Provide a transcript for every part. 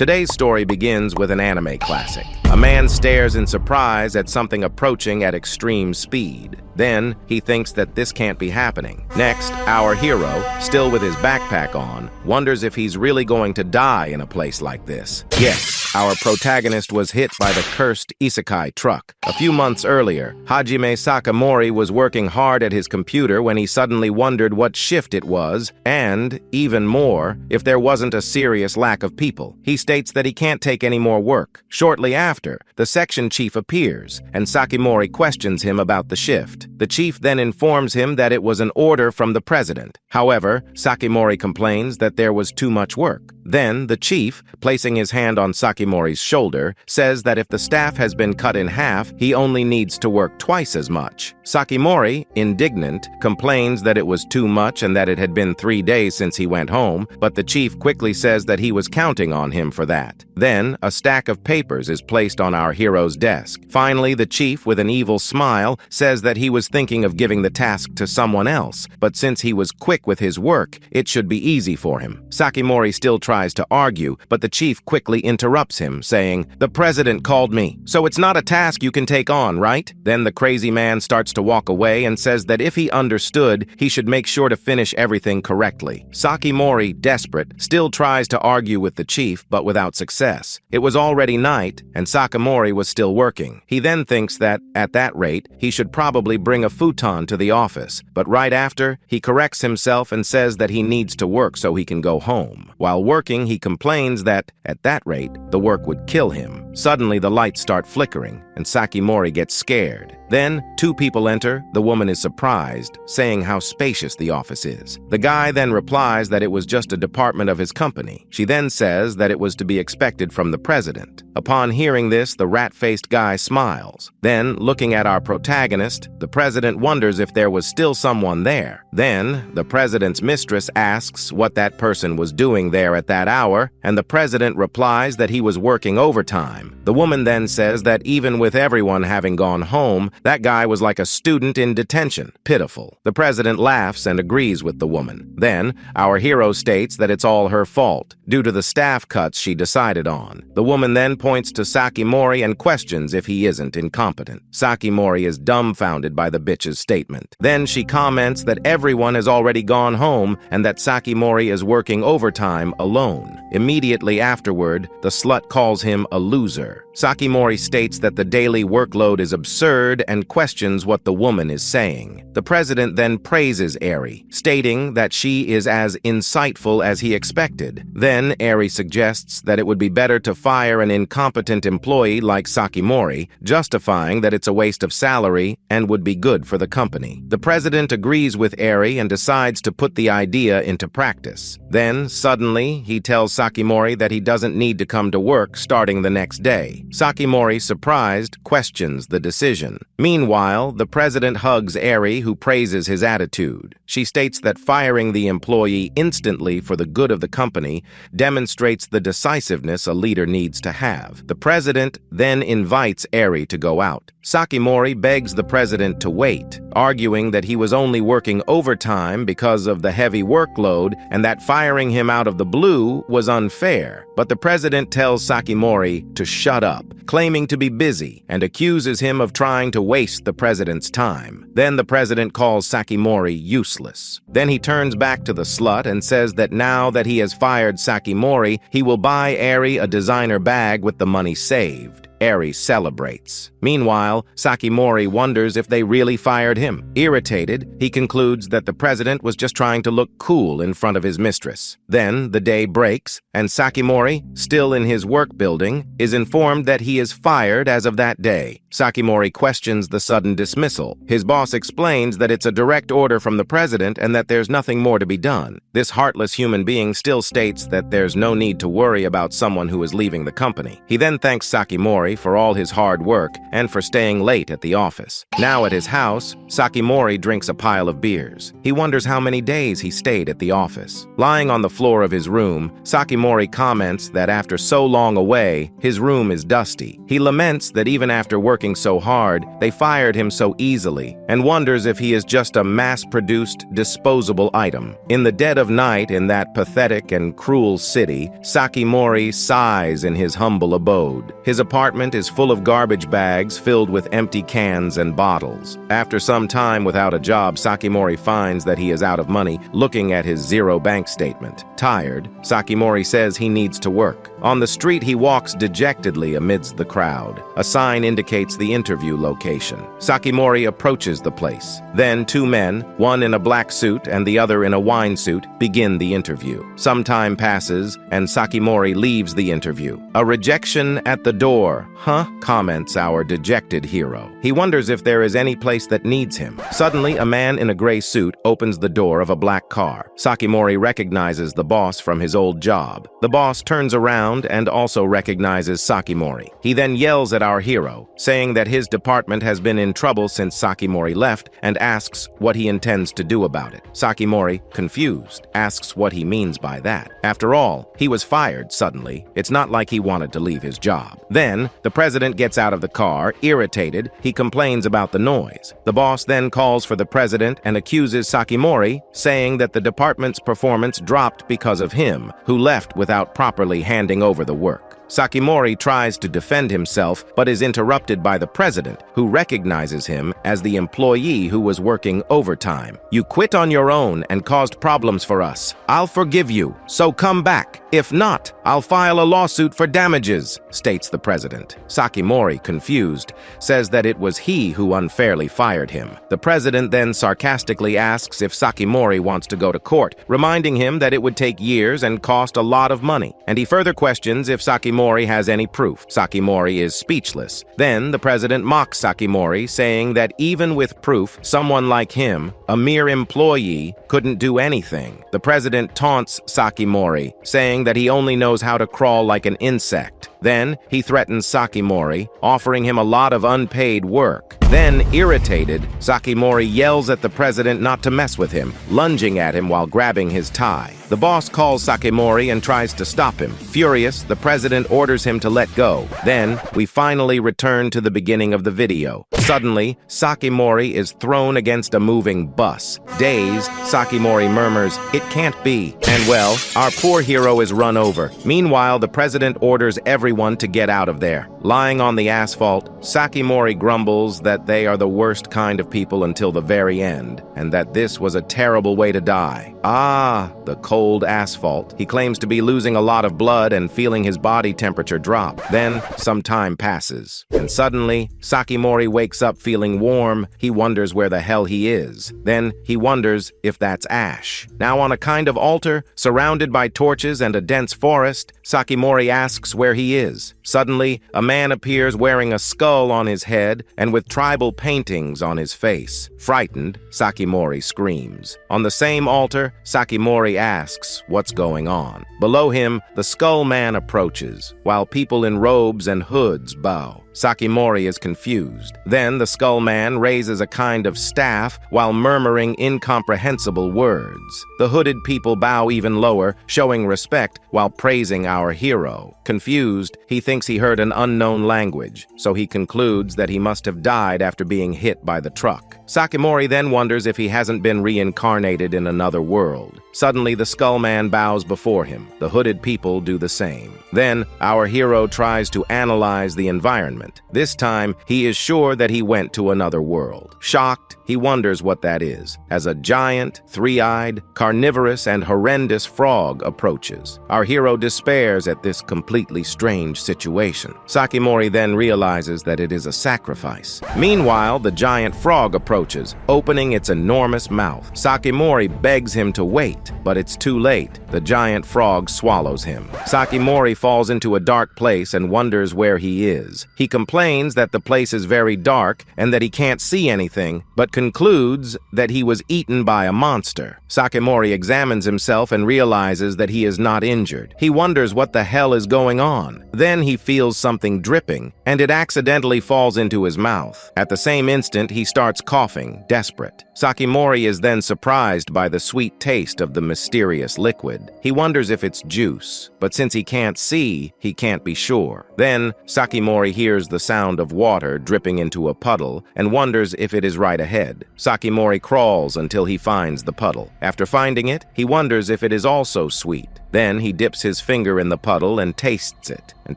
Today's story begins with an anime classic. A man stares in surprise at something approaching at extreme speed. Then, he thinks that this can't be happening. Next, our hero, still with his backpack on, wonders if he's really going to die in a place like this. Yes, our protagonist was hit by the cursed isekai truck. A few months earlier, Hajime Sakamori was working hard at his computer when he suddenly wondered what shift it was, and, even more, if there wasn't a serious lack of people. He states that he can't take any more work. Shortly after, the section chief appears, and Sakimori questions him about the shift. The chief then informs him that it was an order from the president. However, Sakimori complains that there was too much work. Then, the chief, placing his hand on Sakimori's shoulder, says that if the staff has been cut in half, he only needs to work twice as much. Sakimori, indignant, complains that it was too much and that it had been 3 days since he went home, but the chief quickly says that he was counting on him for that. Then, a stack of papers is placed on our hero's desk. Finally, the chief, with an evil smile, says that he was thinking of giving the task to someone else, but since he was quick with his work, it should be easy for him. Sakimori still tries to argue, but the chief quickly interrupts him, saying, "The president called me, so it's not a task you can take on, right?" Then the crazy man starts to walk away and says that if he understood, he should make sure to finish everything correctly. Sakimori, desperate, still tries to argue with the chief, but without success. It was already night, and Sakimori was still working. He then thinks that, at that rate, he should probably bring a futon to the office, but right after, he corrects himself and says that he needs to work so he can go home. While working, he complains that, at that rate, the work would kill him. Suddenly, the lights start flickering, and Sakimori gets scared. Then, 2 people enter. The woman is surprised, saying how spacious the office is. The guy then replies that it was just a department of his company. She then says that it was to be expected from the president. Upon hearing this, the rat-faced guy smiles. Then, looking at our protagonist, the president wonders if there was still someone there. Then, the president's mistress asks what that person was doing there at that hour, and the president replies that he was working overtime. The woman then says that even with everyone having gone home, that guy was like a student in detention. Pitiful. The president laughs and agrees with the woman. Then, our hero states that it's all her fault, due to the staff cuts she decided on. The woman then points to Sakimori and questions if he isn't incompetent. Sakimori is dumbfounded by the bitch's statement. Then she comments that everyone has already gone home and that Sakimori is working overtime alone. Immediately afterward, the slut calls him a loser. Sakimori states that the daily workload is absurd and questions what the woman is saying. The president then praises Eri, stating that she is as insightful as he expected. Then Eri suggests that it would be better to fire an incompetent employee like Sakimori, justifying that it's a waste of salary and would be good for the company. The president agrees with Eri and decides to put the idea into practice. Then, suddenly, he tells Sakimori that he doesn't need to come to work starting the next day. Sakimori, surprised, questions the decision. Meanwhile, the president hugs Eri, who praises his attitude. She states that firing the employee instantly for the good of the company demonstrates the decisiveness a leader needs to have. The president then invites Eri to go out. Sakimori begs the president to wait, arguing that he was only working overtime because of the heavy workload and that firing him out of the blue was unfair. But the president tells Sakimori to shut up, claiming to be busy, and accuses him of trying to waste the president's time. Then the president calls Sakimori useless. Then he turns back to the slut and says that now that he has fired Sakimori, he will buy Eri a designer bag with the money saved. Eri celebrates. Meanwhile, Sakimori wonders if they really fired him. Irritated, he concludes that the president was just trying to look cool in front of his mistress. Then the day breaks, and Sakimori, still in his work building, is informed that he is fired as of that day. Sakimori questions the sudden dismissal. His boss explains that it's a direct order from the president and that there's nothing more to be done. This heartless human being still states that there's no need to worry about someone who is leaving the company. He then thanks Sakimori Sakimori for all his hard work and for staying late at the office. Now at his house, Sakimori drinks a pile of beers. He wonders how many days he stayed at the office. Lying on the floor of his room, Sakimori comments that after so long away, his room is dusty. He laments that even after working so hard, they fired him so easily, and wonders if he is just a mass-produced, disposable item. In the dead of night in that pathetic and cruel city, Sakimori sighs in his humble abode. His apartment is full of garbage bags filled with empty cans and bottles. After some time without a job, Sakimori finds that he is out of money, looking at his zero bank statement. Tired, Sakimori says he needs to work. On the street, he walks dejectedly amidst the crowd. A sign indicates the interview location. Sakimori approaches the place. Then two men, one in a black suit and the other in a wine suit, begin the interview. Some time passes, and Sakimori leaves the interview. A rejection at the door, huh? Comments our dejected hero. He wonders if there is any place that needs him. Suddenly, a man in a gray suit opens the door of a black car. Sakimori recognizes the boss from his old job. The boss turns around and also recognizes Sakimori. He then yells at our hero, saying that his department has been in trouble since Sakimori left and asks what he intends to do about it. Sakimori, confused, asks what he means by that. After all, he was fired suddenly. It's not like he wanted to leave his job. Then, the president gets out of the car, irritated. He complains about the noise. The boss then calls for the president and accuses Sakimori, saying that the department's performance dropped because of him, who left without properly handing over the work. Sakimori tries to defend himself, but is interrupted by the president, who recognizes him as the employee who was working overtime. "You quit on your own and caused problems for us. I'll forgive you, so come back. If not, I'll file a lawsuit for damages," states the president. Sakimori, confused, says that it was he who unfairly fired him. The president then sarcastically asks if Sakimori wants to go to court, reminding him that it would take years and cost a lot of money, and he further questions if Sakimori has any proof. Sakimori is speechless. Then the president mocks Sakimori, saying that even with proof, someone like him, a mere employee, couldn't do anything. The president taunts Sakimori, saying that he only knows how to crawl like an insect. Then he threatens Sakimori, offering him a lot of unpaid work. Then, irritated, Sakimori yells at the president not to mess with him, lunging at him while grabbing his tie. The boss calls Sakimori and tries to stop him. Furious, the president orders him to let go. Then, we finally return to the beginning of the video. Suddenly, Sakimori is thrown against a moving bus. Dazed, Sakimori murmurs, "It can't be." And well, our poor hero is run over. Meanwhile, the president orders everyone to get out of there. Lying on the asphalt, Sakimori grumbles that they are the worst kind of people until the very end, and that this was a terrible way to die. Ah, the cold asphalt. He claims to be losing a lot of blood and feeling his body temperature drop. Then, some time passes, and suddenly, Sakimori wakes up feeling warm. He wonders where the hell he is. Then, he wonders if that's Ash. Now on a kind of altar, surrounded by torches and a dense forest, Sakimori asks where he is. Suddenly, a man appears wearing a skull on his head and with tribal paintings on his face. Frightened, Sakimori screams. On the same altar, Sakimori asks what's going on. Below him, the skull man approaches, while people in robes and hoods bow. Sakimori is confused. Then the skull man raises a kind of staff while murmuring incomprehensible words. The hooded people bow even lower, showing respect while praising our hero. Confused, he thinks he heard an unknown language, so he concludes that he must have died after being hit by the truck. Sakimori then wonders if he hasn't been reincarnated in another world. Suddenly, the skull man bows before him. The hooded people do the same. Then, our hero tries to analyze the environment. This time, he is sure that he went to another world. Shocked, he wonders what that is, as a giant, three-eyed, carnivorous, and horrendous frog approaches. Our hero despairs at this completely strange situation. Sakimori then realizes that it is a sacrifice. Meanwhile, the giant frog approaches, opening its enormous mouth. Sakimori begs him to wait, but it's too late. The giant frog swallows him. Sakimori falls into a dark place and wonders where he is. He complains that the place is very dark and that he can't see anything, but concludes that he was eaten by a monster. Sakimori examines himself and realizes that he is not injured. He wonders what the hell is going on. Then he feels something dripping, and it accidentally falls into his mouth. At the same instant, he starts coughing, desperate. Sakimori is then surprised by the sweet taste of the mysterious liquid. He wonders if it's juice, but since he can't see, he can't be sure. Then, Sakimori hears the sound of water dripping into a puddle and wonders if it is right ahead. Sakimori crawls until he finds the puddle. After finding it, he wonders if it is also sweet. Then he dips his finger in the puddle and tastes it, and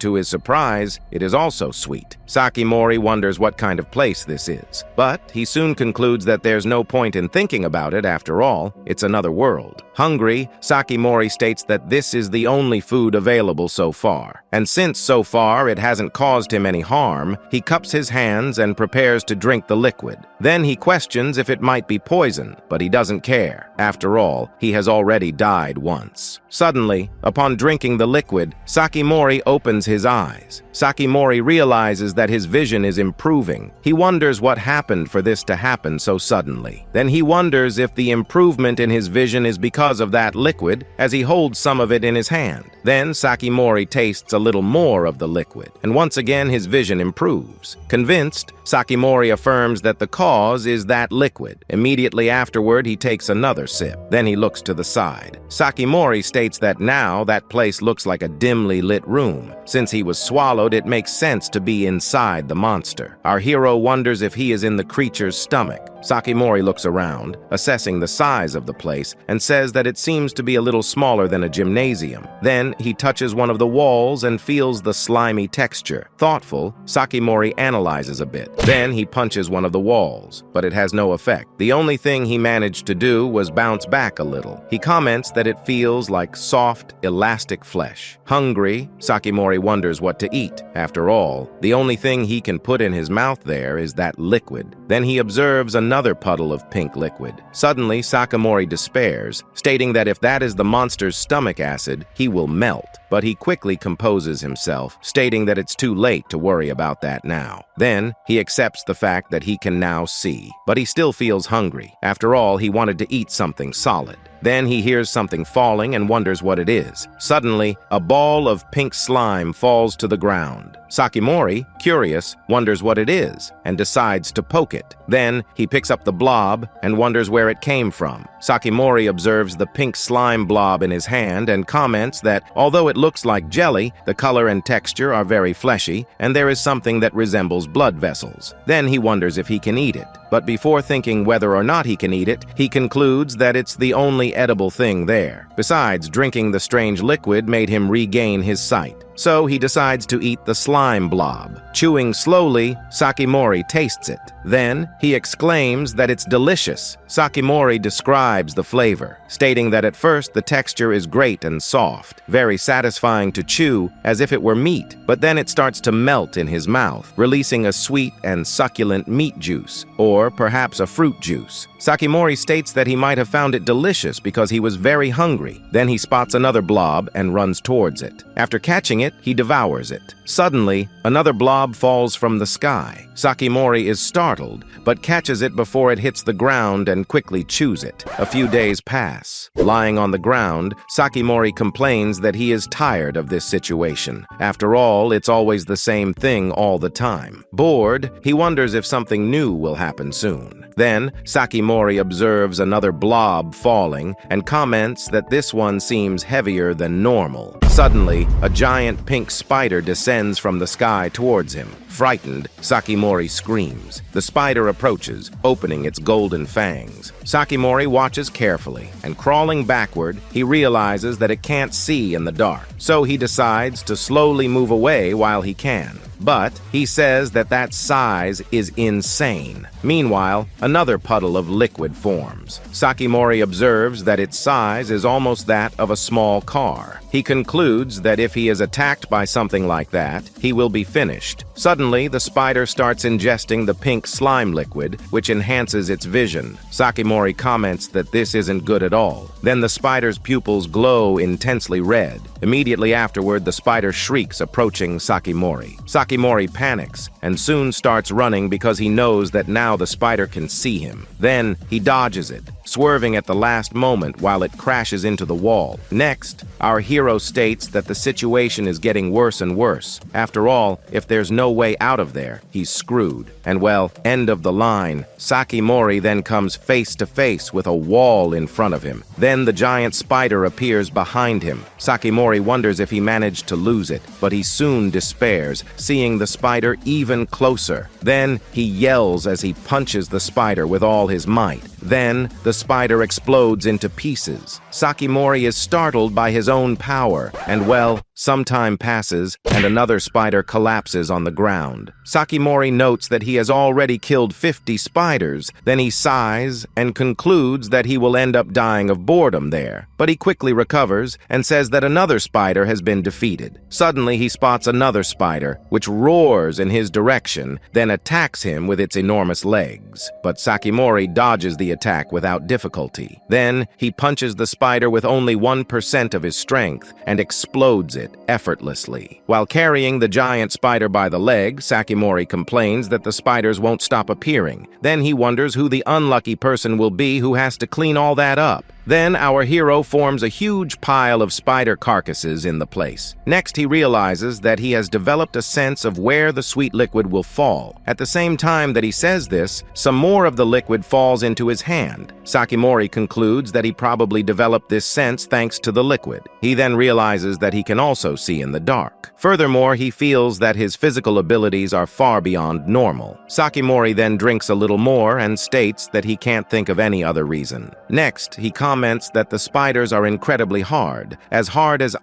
to his surprise, it is also sweet. Sakimori wonders what kind of place this is, but he soon concludes that there's no point in thinking about it after all, it's another world. Hungry, Sakimori states that this is the only food available so far, and since so far it hasn't caused him any harm, he cups his hands and prepares to drink the liquid. Then he questions if it might be poison, but he doesn't care. After all, he has already died once. Suddenly, upon drinking the liquid, Sakimori opens his eyes. Sakimori realizes that his vision is improving. He wonders what happened for this to happen so suddenly. Then he wonders if the improvement in his vision is because of that liquid, as he holds some of it in his hand. Then Sakimori tastes a little more of the liquid, and once again his vision improves. Convinced, Sakimori affirms that the cause is that liquid. Immediately afterward, he takes another sip. Then he looks to the side. Sakimori states that now that place looks like a dimly lit room. Since he was swallowed, it makes sense to be inside the monster. Our hero wonders if he is in the creature's stomach. Sakimori looks around, assessing the size of the place, and says that it seems to be a little smaller than a gymnasium. Then he touches one of the walls and feels the slimy texture. Thoughtful, Sakimori analyzes a bit. Then he punches one of the walls, but it has no effect. The only thing he managed to do was bounce back a little. He comments that it feels like soft, elastic flesh. Hungry, Sakimori wonders what to eat. After all, the only thing he can put in his mouth there is that liquid. Then he observes another puddle of pink liquid. Suddenly, Sakimori despairs, stating that if that is the monster's stomach acid, he will melt. But he quickly composes himself, stating that it's too late to worry about that now. Then, he accepts the fact that he can now see, but he still feels hungry. After all, he wanted to eat something solid. Then he hears something falling and wonders what it is. Suddenly, a ball of pink slime falls to the ground. Sakimori, curious, wonders what it is and decides to poke it. Then he picks up the blob and wonders where it came from. Sakimori observes the pink slime blob in his hand and comments that although it looks like jelly, the color and texture are very fleshy, and there is something that resembles blood vessels. Then he wonders if he can eat it. But before thinking whether or not he can eat it, he concludes that it's the only edible thing there. Besides, drinking the strange liquid made him regain his sight. So he decides to eat the slime blob. Chewing slowly, Sakimori tastes it. Then he exclaims that it's delicious. Sakimori describes the flavor, stating that at first the texture is great and soft, very satisfying to chew as if it were meat, but then it starts to melt in his mouth, releasing a sweet and succulent meat juice, or perhaps a fruit juice. Sakimori states that he might have found it delicious because he was very hungry. Then he spots another blob and runs towards it. After catching it, he devours it. Suddenly, another blob falls from the sky. Sakimori is startled, but catches it before it hits the ground and quickly chews it. A few days pass. Lying on the ground, Sakimori complains that he is tired of this situation. After all, it's always the same thing all the time. Bored, he wonders if something new will happen soon. Then, Sakimori observes another blob falling and comments that this one seems heavier than normal. Suddenly, a giant pink spider descends from the sky towards him. Frightened, Sakimori screams. The spider approaches, opening its golden fangs. Sakimori watches carefully, and crawling backward, he realizes that it can't see in the dark. So he decides to slowly move away while he can. But he says that that size is insane. Meanwhile, another puddle of liquid forms. Sakimori observes that its size is almost that of a small car. He concludes that if he is attacked by something like that, he will be finished. Suddenly, the spider starts ingesting the pink slime liquid, which enhances its vision. Sakimori comments that this isn't good at all. Then the spider's pupils glow intensely red. Immediately afterward, the spider shrieks, approaching Sakimori. Sakimori panics and soon starts running because he knows that now the spider can see him. Then he dodges it, swerving at the last moment while it crashes into the wall. Next, our hero states that the situation is getting worse and worse. After all, if there's no way out of there, he's screwed. And well, end of the line. Sakimori then comes face to face with a wall in front of him. Then the giant spider appears behind him. Sakimori wonders if he managed to lose it, but he soon despairs, seeing the spider even closer. Then he yells as he punches the spider with all his might. Then the spider explodes into pieces. Sakimori is startled by his own power, and well, some time passes, and another spider collapses on the ground. Sakimori notes that he has already killed 50 spiders, then he sighs and concludes that he will end up dying of boredom there. But he quickly recovers and says that another spider has been defeated. Suddenly he spots another spider, which roars in his direction, then attacks him with its enormous legs. But Sakimori dodges the attack without difficulty. Then he punches the spider with only 1% of his strength and explodes it effortlessly. While carrying the giant spider by the leg, Sakimori complains that the spiders won't stop appearing. Then he wonders who the unlucky person will be who has to clean all that up. Then our hero forms a huge pile of spider carcasses in the place. Next, he realizes that he has developed a sense of where the sweet liquid will fall. At the same time that he says this, some more of the liquid falls into his hand. Sakimori concludes that he probably developed this sense thanks to the liquid. He then realizes that he can also see in the dark. Furthermore, he feels that his physical abilities are far beyond normal. Sakimori then drinks a little more and states that he can't think of any other reason. Next, he comments that the spiders are incredibly hard as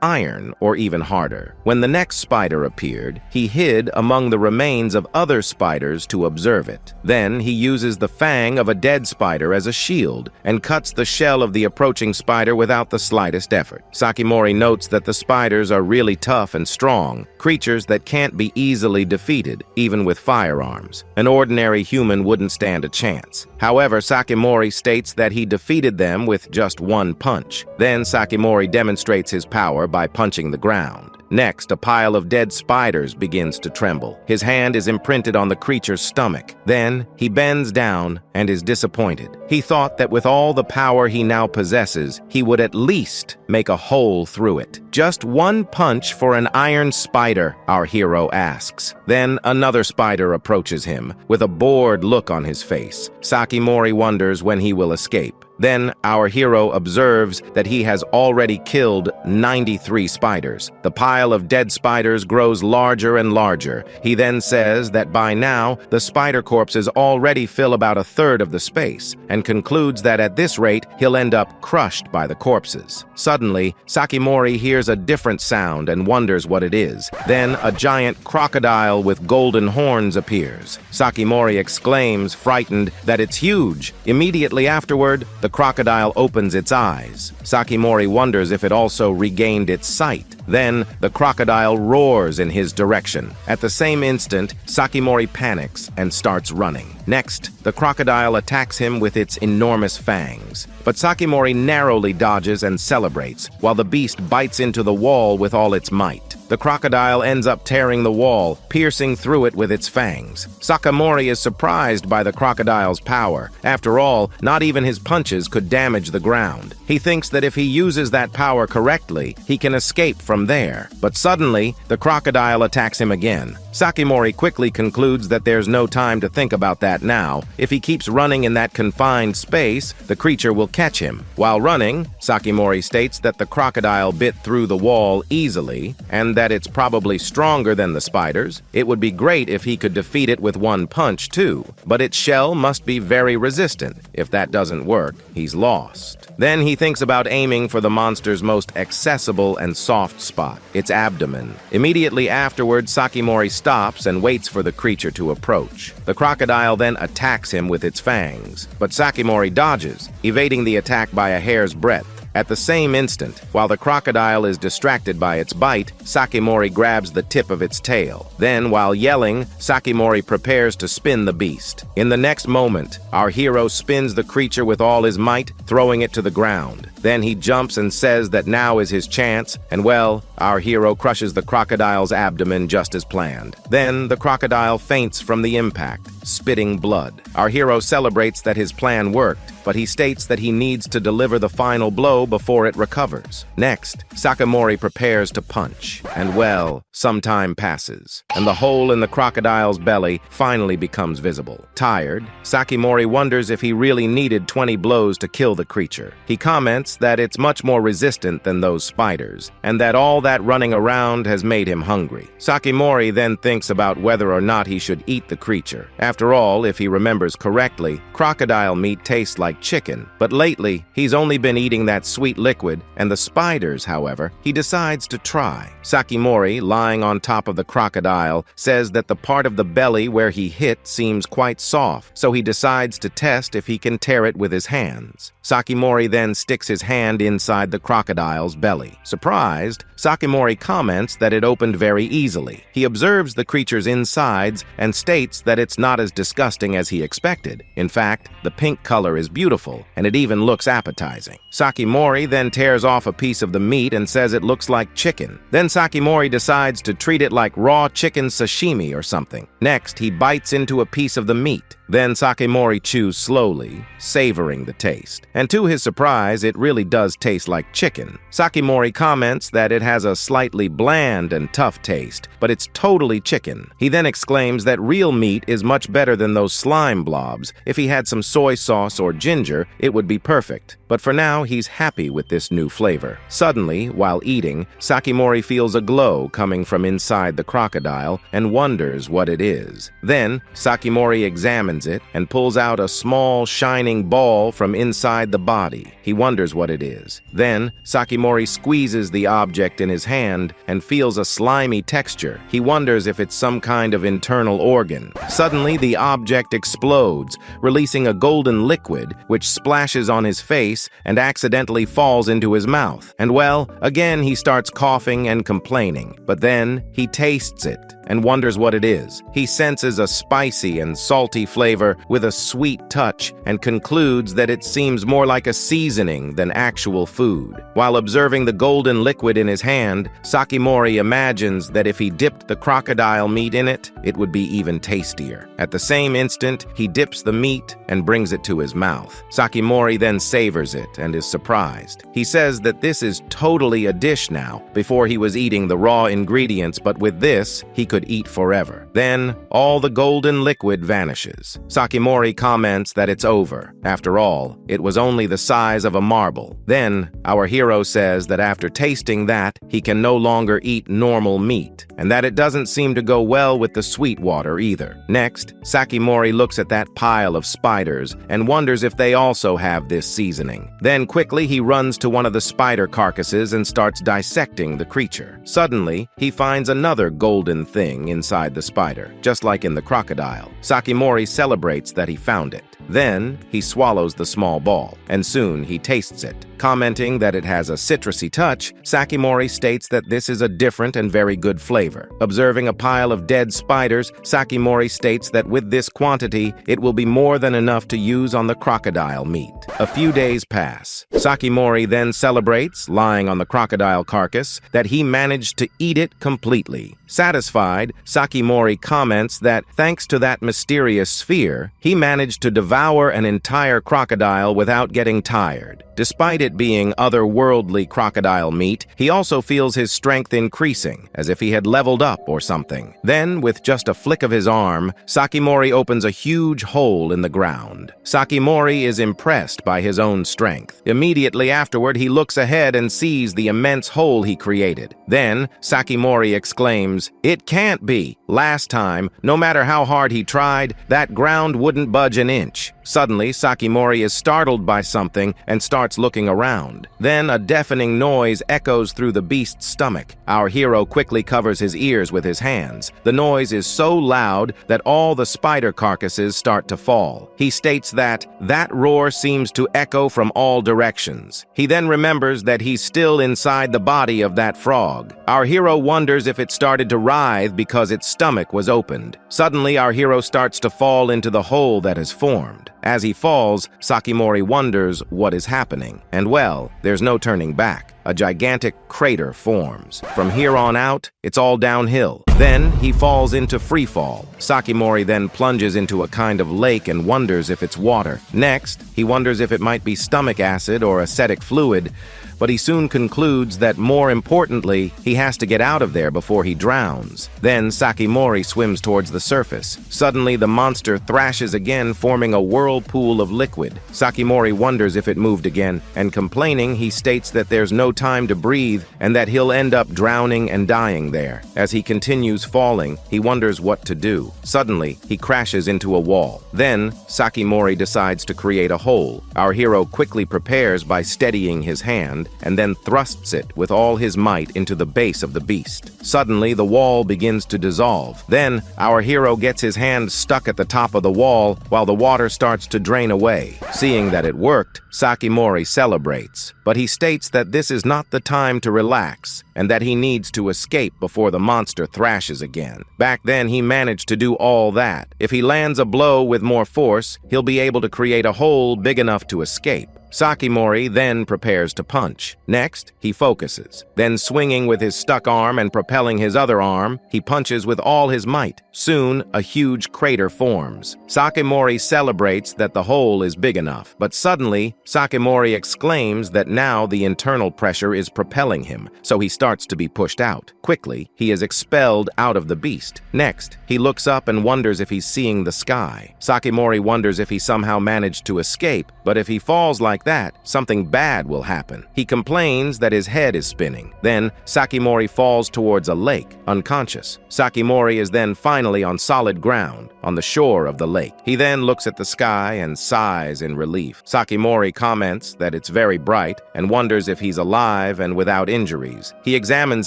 iron or even harder. When the next spider appeared, he hid among the remains of other spiders to observe it. Then he uses the fang of a dead spider as a shield and cuts the shell of the approaching spider without the slightest effort. Sakimori notes that the spiders are really tough and strong, creatures that can't be easily defeated, even with firearms. An ordinary human wouldn't stand a chance. However, Sakimori states that he defeated them with just one punch. Then Sakimori demonstrates his power by punching the ground. Next, a pile of dead spiders begins to tremble. His hand is imprinted on the creature's stomach. Then, he bends down and is disappointed. He thought that with all the power he now possesses, he would at least make a hole through it. Just one punch for an iron spider, our hero asks. Then another spider approaches him, with a bored look on his face. Sakimori wonders when he will escape. Then our hero observes that he has already killed 93 spiders. The pile of dead spiders grows larger and larger. He then says that by now, the spider corpses already fill about a third of the space, and concludes that at this rate, he'll end up crushed by the corpses. Suddenly, Sakimori hears a different sound and wonders what it is. Then a giant crocodile with golden horns appears. Sakimori exclaims, frightened, that it's huge. Immediately afterward, the crocodile opens its eyes. Sakimori wonders if it also regained its sight. Then, the crocodile roars in his direction. At the same instant, Sakimori panics and starts running. Next, the crocodile attacks him with its enormous fangs. But Sakimori narrowly dodges and celebrates, while the beast bites into the wall with all its might. The crocodile ends up tearing the wall, piercing through it with its fangs. Sakimori is surprised by the crocodile's power. After all, not even his punches could damage the ground. He thinks that if he uses that power correctly, he can escape from there. But suddenly, the crocodile attacks him again. Sakimori quickly concludes that there's no time to think about that now. If he keeps running in that confined space, the creature will catch him. While running, Sakimori states that the crocodile bit through the wall easily, and that it's probably stronger than the spiders. It would be great if he could defeat it with one punch, too. But its shell must be very resistant. If that doesn't work, he's lost. Then he thinks about aiming for the monster's most accessible and soft spot, its abdomen. Immediately afterward, Sakimori stops and waits for the creature to approach. The crocodile then attacks him with its fangs, but Sakimori dodges, evading the attack by a hair's breadth. At the same instant, while the crocodile is distracted by its bite, Sakimori grabs the tip of its tail. Then, while yelling, Sakimori prepares to spin the beast. In the next moment, our hero spins the creature with all his might, throwing it to the ground. Then he jumps and says that now is his chance, and well, our hero crushes the crocodile's abdomen just as planned. Then the crocodile faints from the impact, spitting blood. Our hero celebrates that his plan worked, but he states that he needs to deliver the final blow before it recovers. Next, Sakimori prepares to punch, and well, some time passes, and the hole in the crocodile's belly finally becomes visible. Tired, Sakimori wonders if he really needed 20 blows to kill the creature. He comments that it's much more resistant than those spiders, and that all that running around has made him hungry. Sakimori then thinks about whether or not he should eat the creature. After all, if he remembers correctly, crocodile meat tastes like chicken, but lately, he's only been eating that sweet liquid, and the spiders, however, he decides to try. Sakimori, lying on top of the crocodile, says that the part of the belly where he hit seems quite soft, so he decides to test if he can tear it with his hands. Sakimori then sticks his hand inside the crocodile's belly. Surprised, Sakimori comments that it opened very easily. He observes the creature's insides and states that it's not as disgusting as he expected. In fact, the pink color is beautiful, and it even looks appetizing. Sakimori then tears off a piece of the meat and says it looks like chicken. Then Sakimori decides to treat it like raw chicken sashimi or something. Next, he bites into a piece of the meat. Then Sakimori chews slowly, savoring the taste. And to his surprise, it really does taste like chicken. Sakimori comments that it has a slightly bland and tough taste, but it's totally chicken. He then exclaims that real meat is much better than those slime blobs. If he had some soy sauce or ginger, it would be perfect. But for now, he's happy with this new flavor. Suddenly, while eating, Sakimori feels a glow coming from inside the crocodile and wonders what it is. Then, Sakimori examines it and pulls out a small, shining ball from inside the body. He wonders what it is. Then, Sakimori squeezes the object in his hand and feels a slimy texture. He wonders if it's some kind of internal organ. Suddenly, the object explodes, releasing a golden liquid which splashes on his face and accidentally falls into his mouth. And well, again he starts coughing and complaining. But then, he tastes it and wonders what it is. He senses a spicy and salty flavor with a sweet touch and concludes that it seems more like a seasoning than actual food. While observing the golden liquid in his hand, Sakimori imagines that if he dipped the crocodile meat in it, it would be even tastier. At the same instant, he dips the meat and brings it to his mouth. Sakimori then savors it and is surprised. He says that this is totally a dish now. Before he was eating the raw ingredients, but with this, he could eat forever. Then, all the golden liquid vanishes. Sakimori comments that it's over. After all, it was only the size of a marble. Then, our hero says that after tasting that, he can no longer eat normal meat, and that it doesn't seem to go well with the sweet water either. Next, Sakimori looks at that pile of spiders and wonders if they also have this seasoning. Then quickly he runs to one of the spider carcasses and starts dissecting the creature. Suddenly, he finds another golden thing inside the spider, just like in the crocodile. Sakimori celebrates that he found it. Then, he swallows the small ball, and soon he tastes it. Commenting that it has a citrusy touch, Sakimori states that this is a different and very good flavor. Observing a pile of dead spiders, Sakimori states that with this quantity, it will be more than enough to use on the crocodile meat. A few days pass. Sakimori then celebrates, lying on the crocodile carcass, that he managed to eat it completely. Satisfied, Sakimori comments that thanks to that mysterious sphere, he managed to devour an entire crocodile without getting tired. Despite it being otherworldly crocodile meat, he also feels his strength increasing, as if he had leveled up or something. Then, with just a flick of his arm, Sakimori opens a huge hole in the ground. Sakimori is impressed by his own strength. Immediately afterward, he looks ahead and sees the immense hole he created. Then, Sakimori exclaims, "It can't be! Last time, no matter how hard he tried, that ground wouldn't budge an inch." Suddenly, Sakimori is startled by something and starts looking around. Then a deafening noise echoes through the beast's stomach. Our hero quickly covers his ears with his hands. The noise is so loud that all the spider carcasses start to fall. He states that roar seems to echo from all directions. He then remembers that he's still inside the body of that frog. Our hero wonders if it started to writhe because its stomach was opened. Suddenly, our hero starts to fall into the hole that has formed. As he falls, Sakimori wonders what is happening. And well, there's no turning back. A gigantic crater forms. From here on out, it's all downhill. Then he falls into free fall. Sakimori then plunges into a kind of lake and wonders if it's water. Next, he wonders if it might be stomach acid or acidic fluid, but he soon concludes that, more importantly, he has to get out of there before he drowns. Then Sakimori swims towards the surface. Suddenly, the monster thrashes again, forming a whirlpool of liquid. Sakimori wonders if it moved again, and complaining, he states that there's no time to breathe and that he'll end up drowning and dying there. As he continues falling, he wonders what to do. Suddenly, he crashes into a wall. Then, Sakimori decides to create a hole. Our hero quickly prepares by steadying his hand, and then thrusts it with all his might into the base of the beast. Suddenly, the wall begins to dissolve. Then, our hero gets his hand stuck at the top of the wall while the water starts to drain away. Seeing that it worked, Sakimori celebrates, but he states that this is not the time to relax and that he needs to escape before the monster thrashes again. Back then, he managed to do all that. If he lands a blow with more force, he'll be able to create a hole big enough to escape. Sakimori then prepares to punch. Next, he focuses. Then, swinging with his stuck arm and propelling his other arm, he punches with all his might. Soon, a huge crater forms. Sakimori celebrates that the hole is big enough, but suddenly, Sakimori exclaims that now the internal pressure is propelling him, so he starts to be pushed out. Quickly, he is expelled out of the beast. Next, he looks up and wonders if he's seeing the sky. Sakimori wonders if he somehow managed to escape, but if he falls like that, something bad will happen. He complains that his head is spinning. Then, Sakimori falls towards a lake, unconscious. Sakimori is then finally on solid ground, on the shore of the lake. He then looks at the sky and sighs in relief. Sakimori comments that it's very bright and wonders if he's alive and without injuries. He examines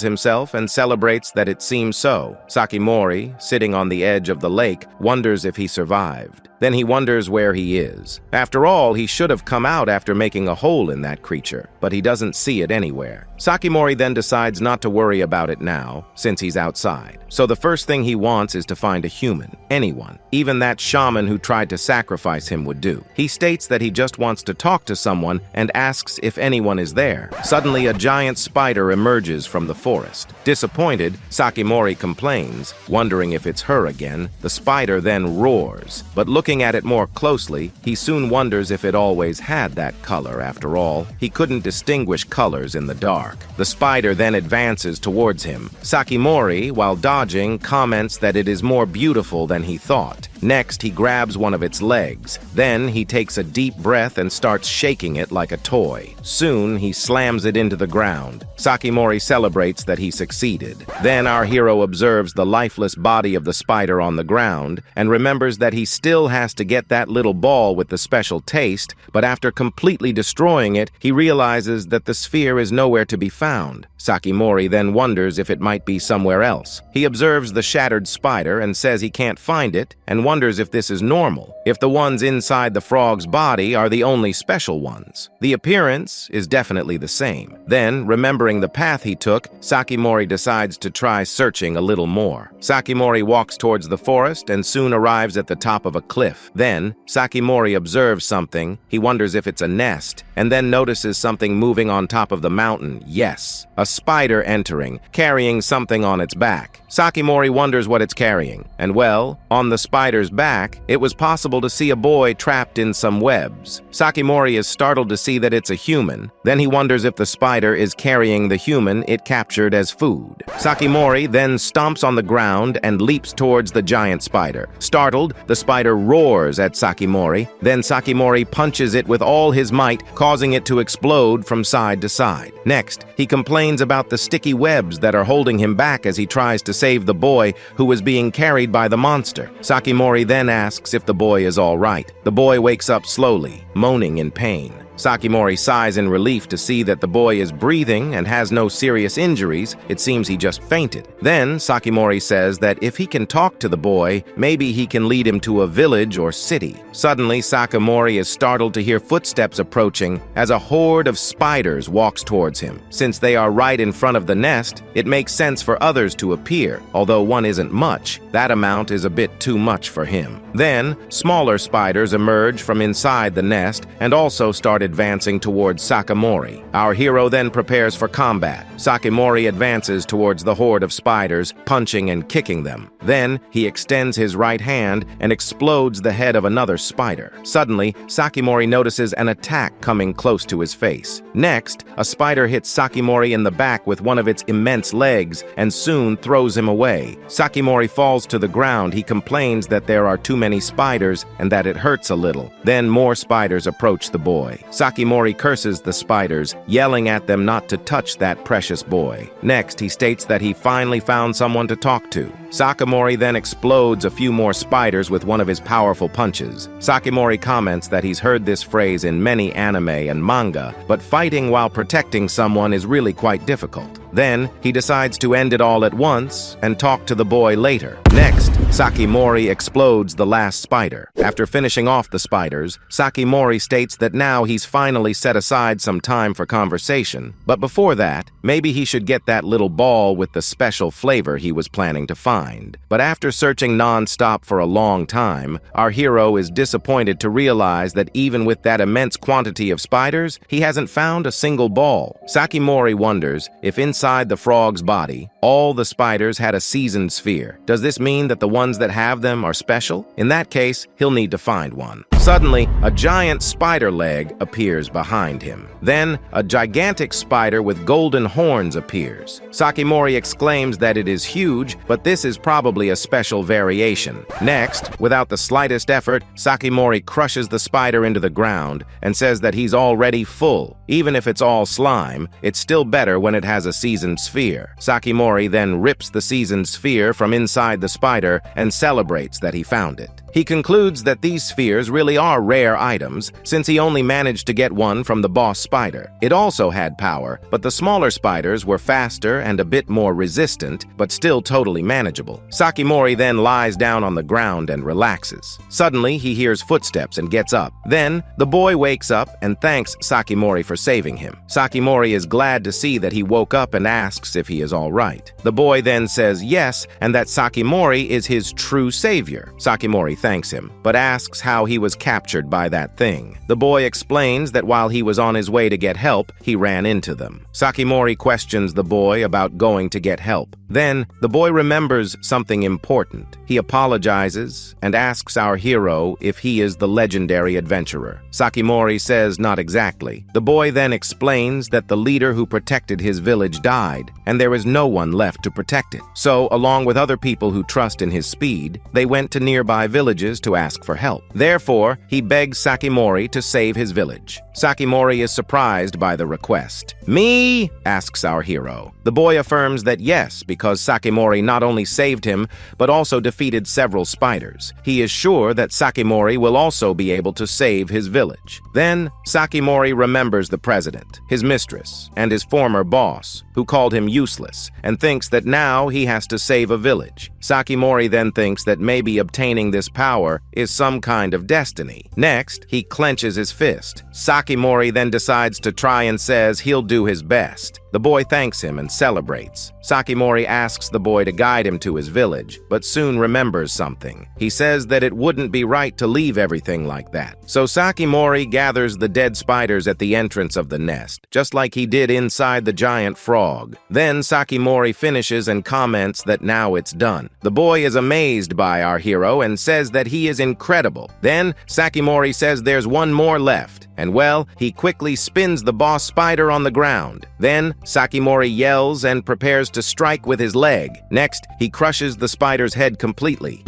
himself and celebrates that it seems so. Sakimori, sitting on the edge of the lake, wonders if he survived. Then he wonders where he is. After all, he should have come out after making a hole in that creature, but he doesn't see it anywhere. Sakimori then decides not to worry about it now, since he's outside. So the first thing he wants is to find a human, anyone. Even that shaman who tried to sacrifice him would do. He states that he just wants to talk to someone and asks if anyone is there. Suddenly, a giant spider emerges from the forest. Disappointed, Sakimori complains, wondering if it's her again. The spider then roars, but looking at it more closely, he soon wonders if it always had that color after all. He couldn't distinguish colors in the dark. The spider then advances towards him. Sakimori, while dodging, comments that it is more beautiful than he thought. Next, he grabs one of its legs. Then, he takes a deep breath and starts shaking it like a toy. Soon, he slams it into the ground. Sakimori celebrates that he succeeded. Then, our hero observes the lifeless body of the spider on the ground and remembers that he still has to get that little ball with the special taste, but after completely destroying it, he realizes that the sphere is nowhere to be found. Sakimori then wonders if it might be somewhere else. He observes the shattered spider and says he can't find it, and wonders if this is normal, if the ones inside the frog's body are the only special ones. The appearance is definitely the same. Then, remembering the path he took, Sakimori decides to try searching a little more. Sakimori walks towards the forest and soon arrives at the top of a cliff. Then, Sakimori observes something. He wonders if it's a nest, and then notices something moving on top of the mountain. Yes, a spider entering, carrying something on its back. Sakimori wonders what it's carrying, and well, on the spider's back, it was possible to see a boy trapped in some webs. Sakimori is startled to see that it's a human. Then he wonders if the spider is carrying the human it captured as food. Sakimori then stomps on the ground and leaps towards the giant spider. Startled, the spider roars at Sakimori. Then Sakimori punches it with all his might, causing it to explode from side to side. Next, he complains about the sticky webs that are holding him back as he tries to save the boy who was being carried by the monster. Sakimori then asks if the boy is all right. The boy wakes up slowly, moaning in pain. Sakimori sighs in relief to see that the boy is breathing and has no serious injuries. It seems he just fainted. Then Sakimori says that if he can talk to the boy, maybe he can lead him to a village or city. Suddenly, Sakimori is startled to hear footsteps approaching as a horde of spiders walks towards him. Since they are right in front of the nest, it makes sense for others to appear. Although one isn't much, that amount is a bit too much for him. Then, smaller spiders emerge from inside the nest and also start advancing towards Sakimori. Our hero then prepares for combat. Sakimori advances towards the horde of spiders, punching and kicking them. Then, he extends his right hand and explodes the head of another spider. Suddenly, Sakimori notices an attack coming close to his face. Next, a spider hits Sakimori in the back with one of its immense legs and soon throws him away. Sakimori falls to the ground. He complains that there are too many spiders and that it hurts a little. Then more spiders approach the boy. Sakimori curses the spiders, yelling at them not to touch that precious boy. Next, he states that he finally found someone to talk to. Sakimori then explodes a few more spiders with one of his powerful punches. Sakimori comments that he's heard this phrase in many anime and manga, but fighting while protecting someone is really quite difficult. Then, he decides to end it all at once and talk to the boy later. Next, Sakimori explodes the last spider. After finishing off the spiders, Sakimori states that now he's finally set aside some time for conversation. But before that, maybe he should get that little ball with the special flavor he was planning to find. But after searching non-stop for a long time, our hero is disappointed to realize that even with that immense quantity of spiders, he hasn't found a single ball. Sakimori wonders if inside the frog's body, all the spiders had a seasoned sphere. Does this mean that the ones that have them are special? In that case, he'll need to find one. Suddenly, a giant spider leg appears behind him. Then, a gigantic spider with golden horns appears. Sakimori exclaims that it is huge, but this is probably a special variation. Next, without the slightest effort, Sakimori crushes the spider into the ground and says that he's already full. Even if it's all slime, it's still better when it has a seasoned sphere. Sakimori then rips the seasoned sphere from inside the spider and celebrates that he found it. He concludes that these spheres really are rare items, since he only managed to get one from the boss spider. It also had power, but the smaller spiders were faster and a bit more resistant, but still totally manageable. Sakimori then lies down on the ground and relaxes. Suddenly, he hears footsteps and gets up. Then, the boy wakes up and thanks Sakimori for saving him. Sakimori is glad to see that he woke up and asks if he is all right. The boy then says yes, and that Sakimori is his true savior. Sakimori thanks him, but asks how he was captured by that thing. The boy explains that while he was on his way to get help, he ran into them. Sakimori questions the boy about going to get help. Then, the boy remembers something important. He apologizes and asks our hero if he is the legendary adventurer. Sakimori says not exactly. The boy then explains that the leader who protected his village died, and there is no one left to protect it. So, along with other people who trust in his speed, they went to nearby villages to ask for help. Therefore, he begs Sakimori to save his village. Sakimori is surprised by the request. "Me?" asks our hero. The boy affirms that yes, because Sakimori not only saved him, but also defeated several spiders. He is sure that Sakimori will also be able to save his village. Then, Sakimori remembers the president, his mistress, and his former boss, who called him useless, and thinks that now he has to save a village. Sakimori then thinks that maybe obtaining this power is some kind of destiny. Next, he clenches his fist. Sakimori then decides to try and says he'll do his best. The boy thanks him and celebrates. Sakimori asks the boy to guide him to his village, but soon remembers something. He says that it wouldn't be right to leave everything like that. So Sakimori gathers the dead spiders at the entrance of the nest, just like he did inside the giant frog. Then Sakimori finishes and comments that now it's done. The boy is amazed by our hero and says that he is incredible. Then Sakimori says there's one more left. And well, he quickly spins the boss spider on the ground. Then, Sakimori yells and prepares to strike with his leg. Next, he crushes the spider's head completely.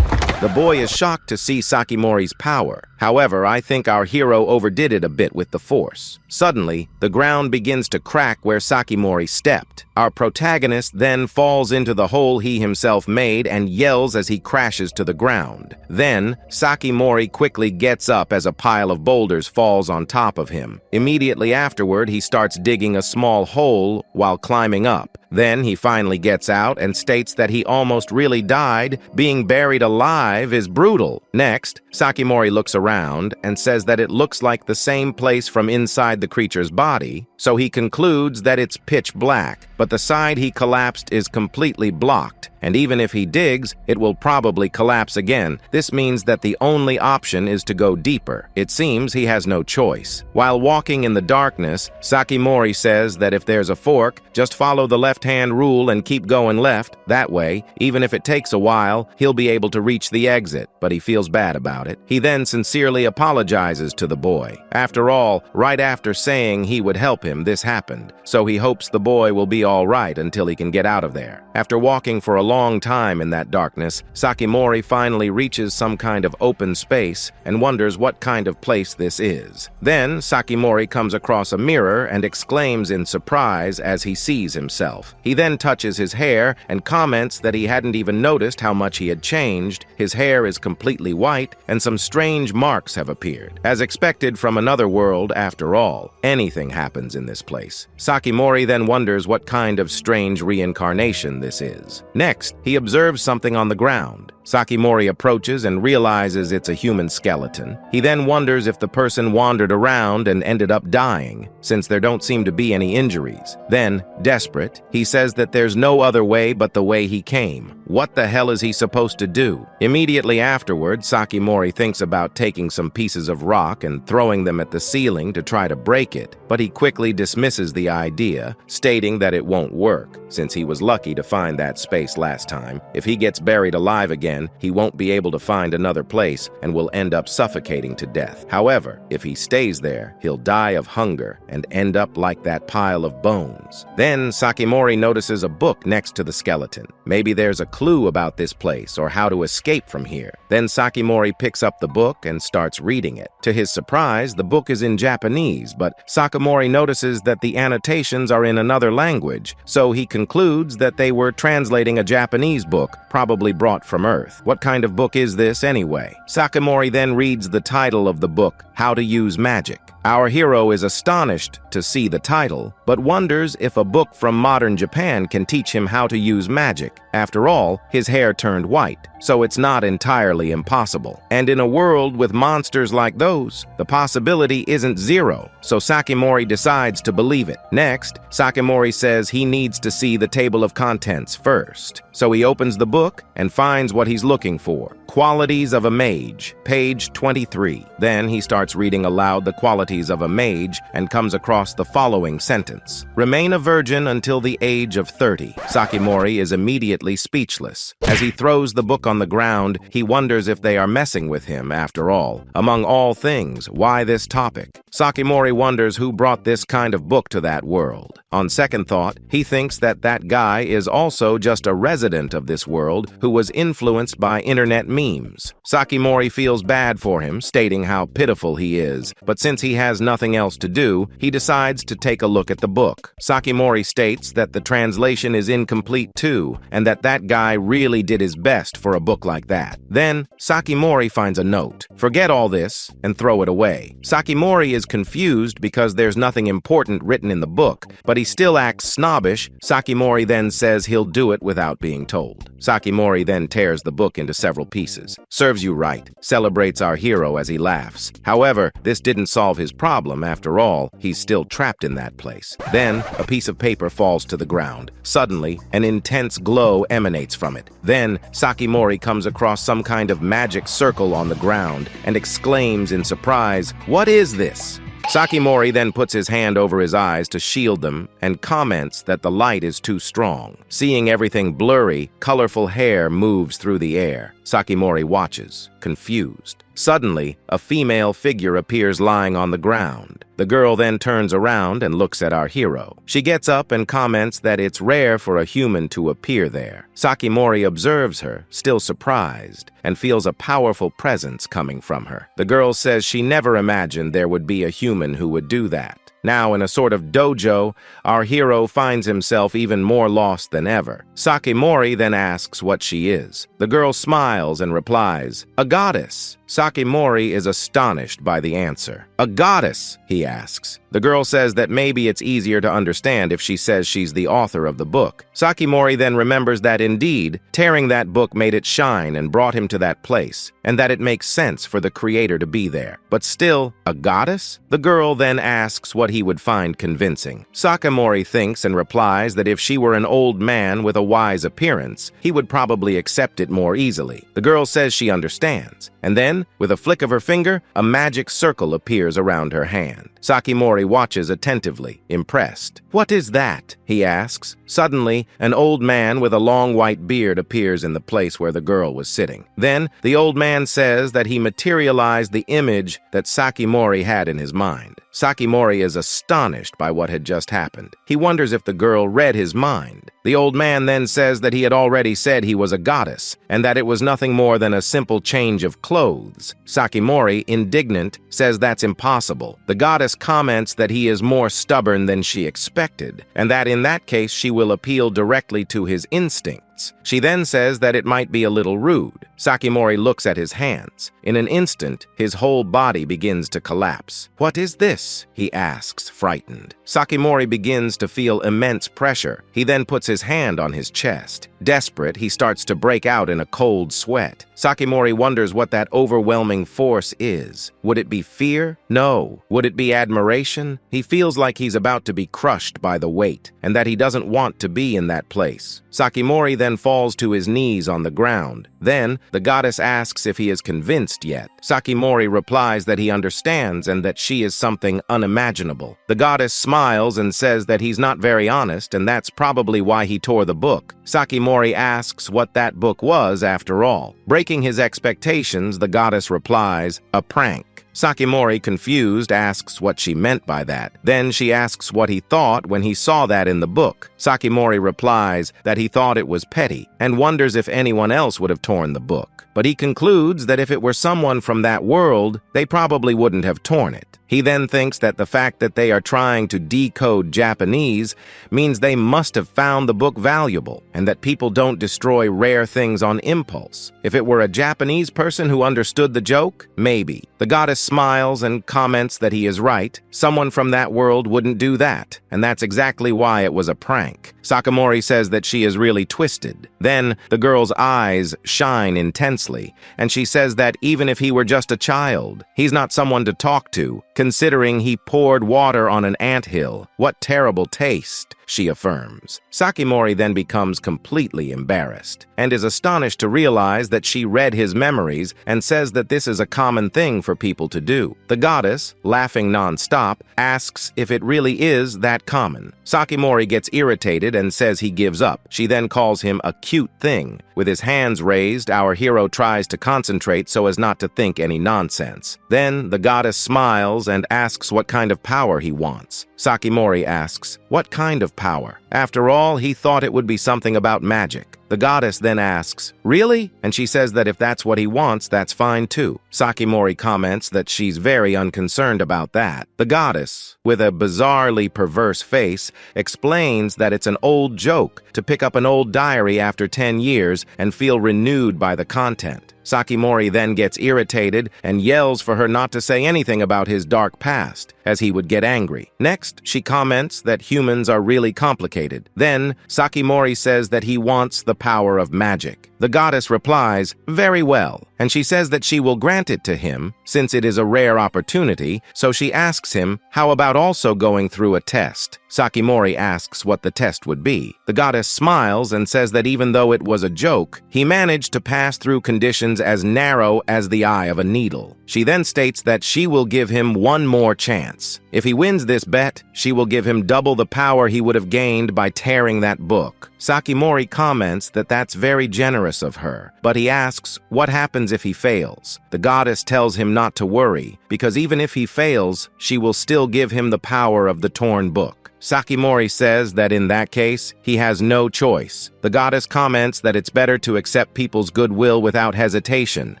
The boy is shocked to see Sakimori's power. However, I think our hero overdid it a bit with the force. Suddenly, the ground begins to crack where Sakimori stepped. Our protagonist then falls into the hole he himself made and yells as he crashes to the ground. Then, Sakimori quickly gets up as a pile of boulders falls on top of him. Immediately afterward, he starts digging a small hole while climbing up. Then he finally gets out and states that he almost really died. Being buried alive is brutal. Next, Sakimori looks around and says that it looks like the same place from inside the creature's body, so he concludes that it's pitch black, but the side he collapsed is completely blocked, and even if he digs, it will probably collapse again. This means that the only option is to go deeper. It seems he has no choice. While walking in the darkness, Sakimori says that if there's a fork, just follow the left-hand rule and keep going left. That way, even if it takes a while, he'll be able to reach the exit, but he feels bad about it. He then sincerely apologizes to the boy. After all, right after saying he would help him, this happened, so he hopes the boy will be all right until he can get out of there. After walking for a long time in that darkness, Sakimori finally reaches some kind of open space and wonders what kind of place this is. Then, Sakimori comes across a mirror and exclaims in surprise as he sees himself. He then touches his hair and comments that he hadn't even noticed how much he had changed. His hair is completely white and some strange marks have appeared. As expected from another world, after all, anything happens in this place. Sakimori then wonders what kind of strange reincarnation this is. Next, he observes something on the ground. Sakimori approaches and realizes it's a human skeleton. He then wonders if the person wandered around and ended up dying, since there don't seem to be any injuries. Then, desperate, he says that there's no other way but the way he came. What the hell is he supposed to do? Immediately afterward, Sakimori thinks about taking some pieces of rock and throwing them at the ceiling to try to break it, but he quickly dismisses the idea, stating that it won't work, since he was lucky to find that space last time. If he gets buried alive again, he won't be able to find another place and will end up suffocating to death. However, if he stays there, he'll die of hunger and end up like that pile of bones. Then Sakimori notices a book next to the skeleton. Maybe there's a clue about this place or how to escape from here. Then Sakimori picks up the book and starts reading it. To his surprise, the book is in Japanese, but Sakimori notices that the annotations are in another language, so he concludes that they were translating a Japanese book, probably brought from Earth. What kind of book is this anyway? Sakimori then reads the title of the book, How to Use Magic. Our hero is astonished to see the title, but wonders if a book from modern Japan can teach him how to use magic. After all, his hair turned white, so it's not entirely impossible. And in a world with monsters like those, the possibility isn't zero, so Sakimori decides to believe it. Next, Sakimori says he needs to see the table of contents first. So he opens the book and finds what he's looking for. Qualities of a Mage, page 23. Then he starts reading aloud the qualities of a mage and comes across the following sentence. Remain a virgin until the age of 30. Sakimori is immediately speechless. As he throws the book on the ground, he wonders if they are messing with him after all. Among all things, why this topic? Sakimori wonders who brought this kind of book to that world. On second thought, he thinks that that guy is also just a resident of this world who was influenced by internet memes. Sakimori feels bad for him, stating how pitiful he is, but since he has nothing else to do, he decides to take a look at the book. Sakimori states that the translation is incomplete too, and that that guy really did his best for a book like that. Then, Sakimori finds a note. Forget all this and throw it away. Sakimori is confused because there's nothing important written in the book, but he still acts snobbish. Sakimori then says he'll do it without being told. Sakimori then tears the book into several pieces. Serves you right, celebrates our hero as he laughs. However, this didn't solve his problem. After all, he's still trapped in that place. Then, a piece of paper falls to the ground. Suddenly, an intense glow emanates from it. Then, Sakimori comes across some kind of magic circle on the ground and exclaims in surprise, "What is this?" Sakimori then puts his hand over his eyes to shield them and comments that the light is too strong. Seeing everything blurry, colorful hair moves through the air. Sakimori watches, confused. Suddenly, a female figure appears lying on the ground. The girl then turns around and looks at our hero. She gets up and comments that it's rare for a human to appear there. Sakimori observes her, still surprised, and feels a powerful presence coming from her. The girl says she never imagined there would be a human who would do that. Now, in a sort of dojo, our hero finds himself even more lost than ever. Sakimori then asks what she is. The girl smiles and replies, "A goddess." Sakimori is astonished by the answer. "A goddess?" he asks. The girl says that maybe it's easier to understand if she says she's the author of the book. Sakimori then remembers that indeed, tearing that book made it shine and brought him to that place, and that it makes sense for the creator to be there. But still, a goddess? The girl then asks what he would find convincing. Sakimori thinks and replies that if she were an old man with a wise appearance, he would probably accept it more easily. The girl says she understands, and then, with a flick of her finger, a magic circle appears around her hand. Sakimori watches attentively, impressed. "What is that?" he asks. Suddenly, an old man with a long white beard appears in the place where the girl was sitting. Then, the old man says that he materialized the image that Sakimori had in his mind. Sakimori is astonished by what had just happened. He wonders if the girl read his mind. The old man then says that he had already said he was a goddess, and that it was nothing more than a simple change of clothes. Sakimori, indignant, says that's impossible. The goddess comments that he is more stubborn than she expected, and that in that case she will appeal directly to his instincts. She then says that it might be a little rude. Sakimori looks at his hands. In an instant, his whole body begins to collapse. "What is this?" he asks, frightened. Sakimori begins to feel immense pressure. He then puts his hand on his chest. Desperate, he starts to break out in a cold sweat. Sakimori wonders what that overwhelming force is. Would it be fear? No. Would it be admiration? He feels like he's about to be crushed by the weight, and that he doesn't want to be in that place. Sakimori then falls to his knees on the ground. Then, the goddess asks if he is convinced yet. Sakimori replies that he understands and that she is something unimaginable. The goddess smiles and says that he's not very honest, and that's probably why he tore the book. Sakimori asks what that book was after all. Breaking his expectations, the goddess replies, "A prank." Sakimori, confused, asks what she meant by that. Then she asks what he thought when he saw that in the book. Sakimori replies that he thought it was petty and wonders if anyone else would have torn the book. But he concludes that if it were someone from that world, they probably wouldn't have torn it. He then thinks that the fact that they are trying to decode Japanese means they must have found the book valuable, and that people don't destroy rare things on impulse. If it were a Japanese person who understood the joke, maybe. The goddess smiles and comments that he is right. Someone from that world wouldn't do that, and that's exactly why it was a prank. Sakimori says that she is really twisted. Then, the girl's eyes shine intensely, and she says that even if he were just a child, he's not someone to talk to, considering he poured water on an anthill. What terrible taste, she affirms. Sakimori then becomes completely embarrassed, and is astonished to realize that she read his memories and says that this is a common thing for people to do. The goddess, laughing non-stop, asks if it really is that common. Sakimori gets irritated and says he gives up. She then calls him a cute thing. With his hands raised, our hero tries to concentrate so as not to think any nonsense. Then, the goddess smiles and asks what kind of power he wants. Sakimori asks, "What kind of power?" After all, he thought it would be something about magic. The goddess then asks, "Really?" And she says that if that's what he wants, that's fine too. Sakimori comments that she's very unconcerned about that. The goddess, with a bizarrely perverse face, explains that it's an old joke to pick up an old diary after 10 years and feel renewed by the content. Sakimori then gets irritated and yells for her not to say anything about his dark past, as he would get angry. Next, she comments that humans are really complicated. Then, Sakimori says that he wants the power of magic. The goddess replies, "Very well," and she says that she will grant it to him, since it is a rare opportunity, so she asks him, how about also going through a test? Sakimori asks what the test would be. The goddess smiles and says that even though it was a joke, he managed to pass through conditions as narrow as the eye of a needle. She then states that she will give him one more chance. If he wins this bet, she will give him double the power he would have gained by tearing that book. Sakimori comments that that's very generous of her, but he asks what happens if he fails. The goddess tells him not to worry, because even if he fails, she will still give him the power of the torn book. Sakimori says that in that case, he has no choice. The goddess comments that it's better to accept people's goodwill without hesitation.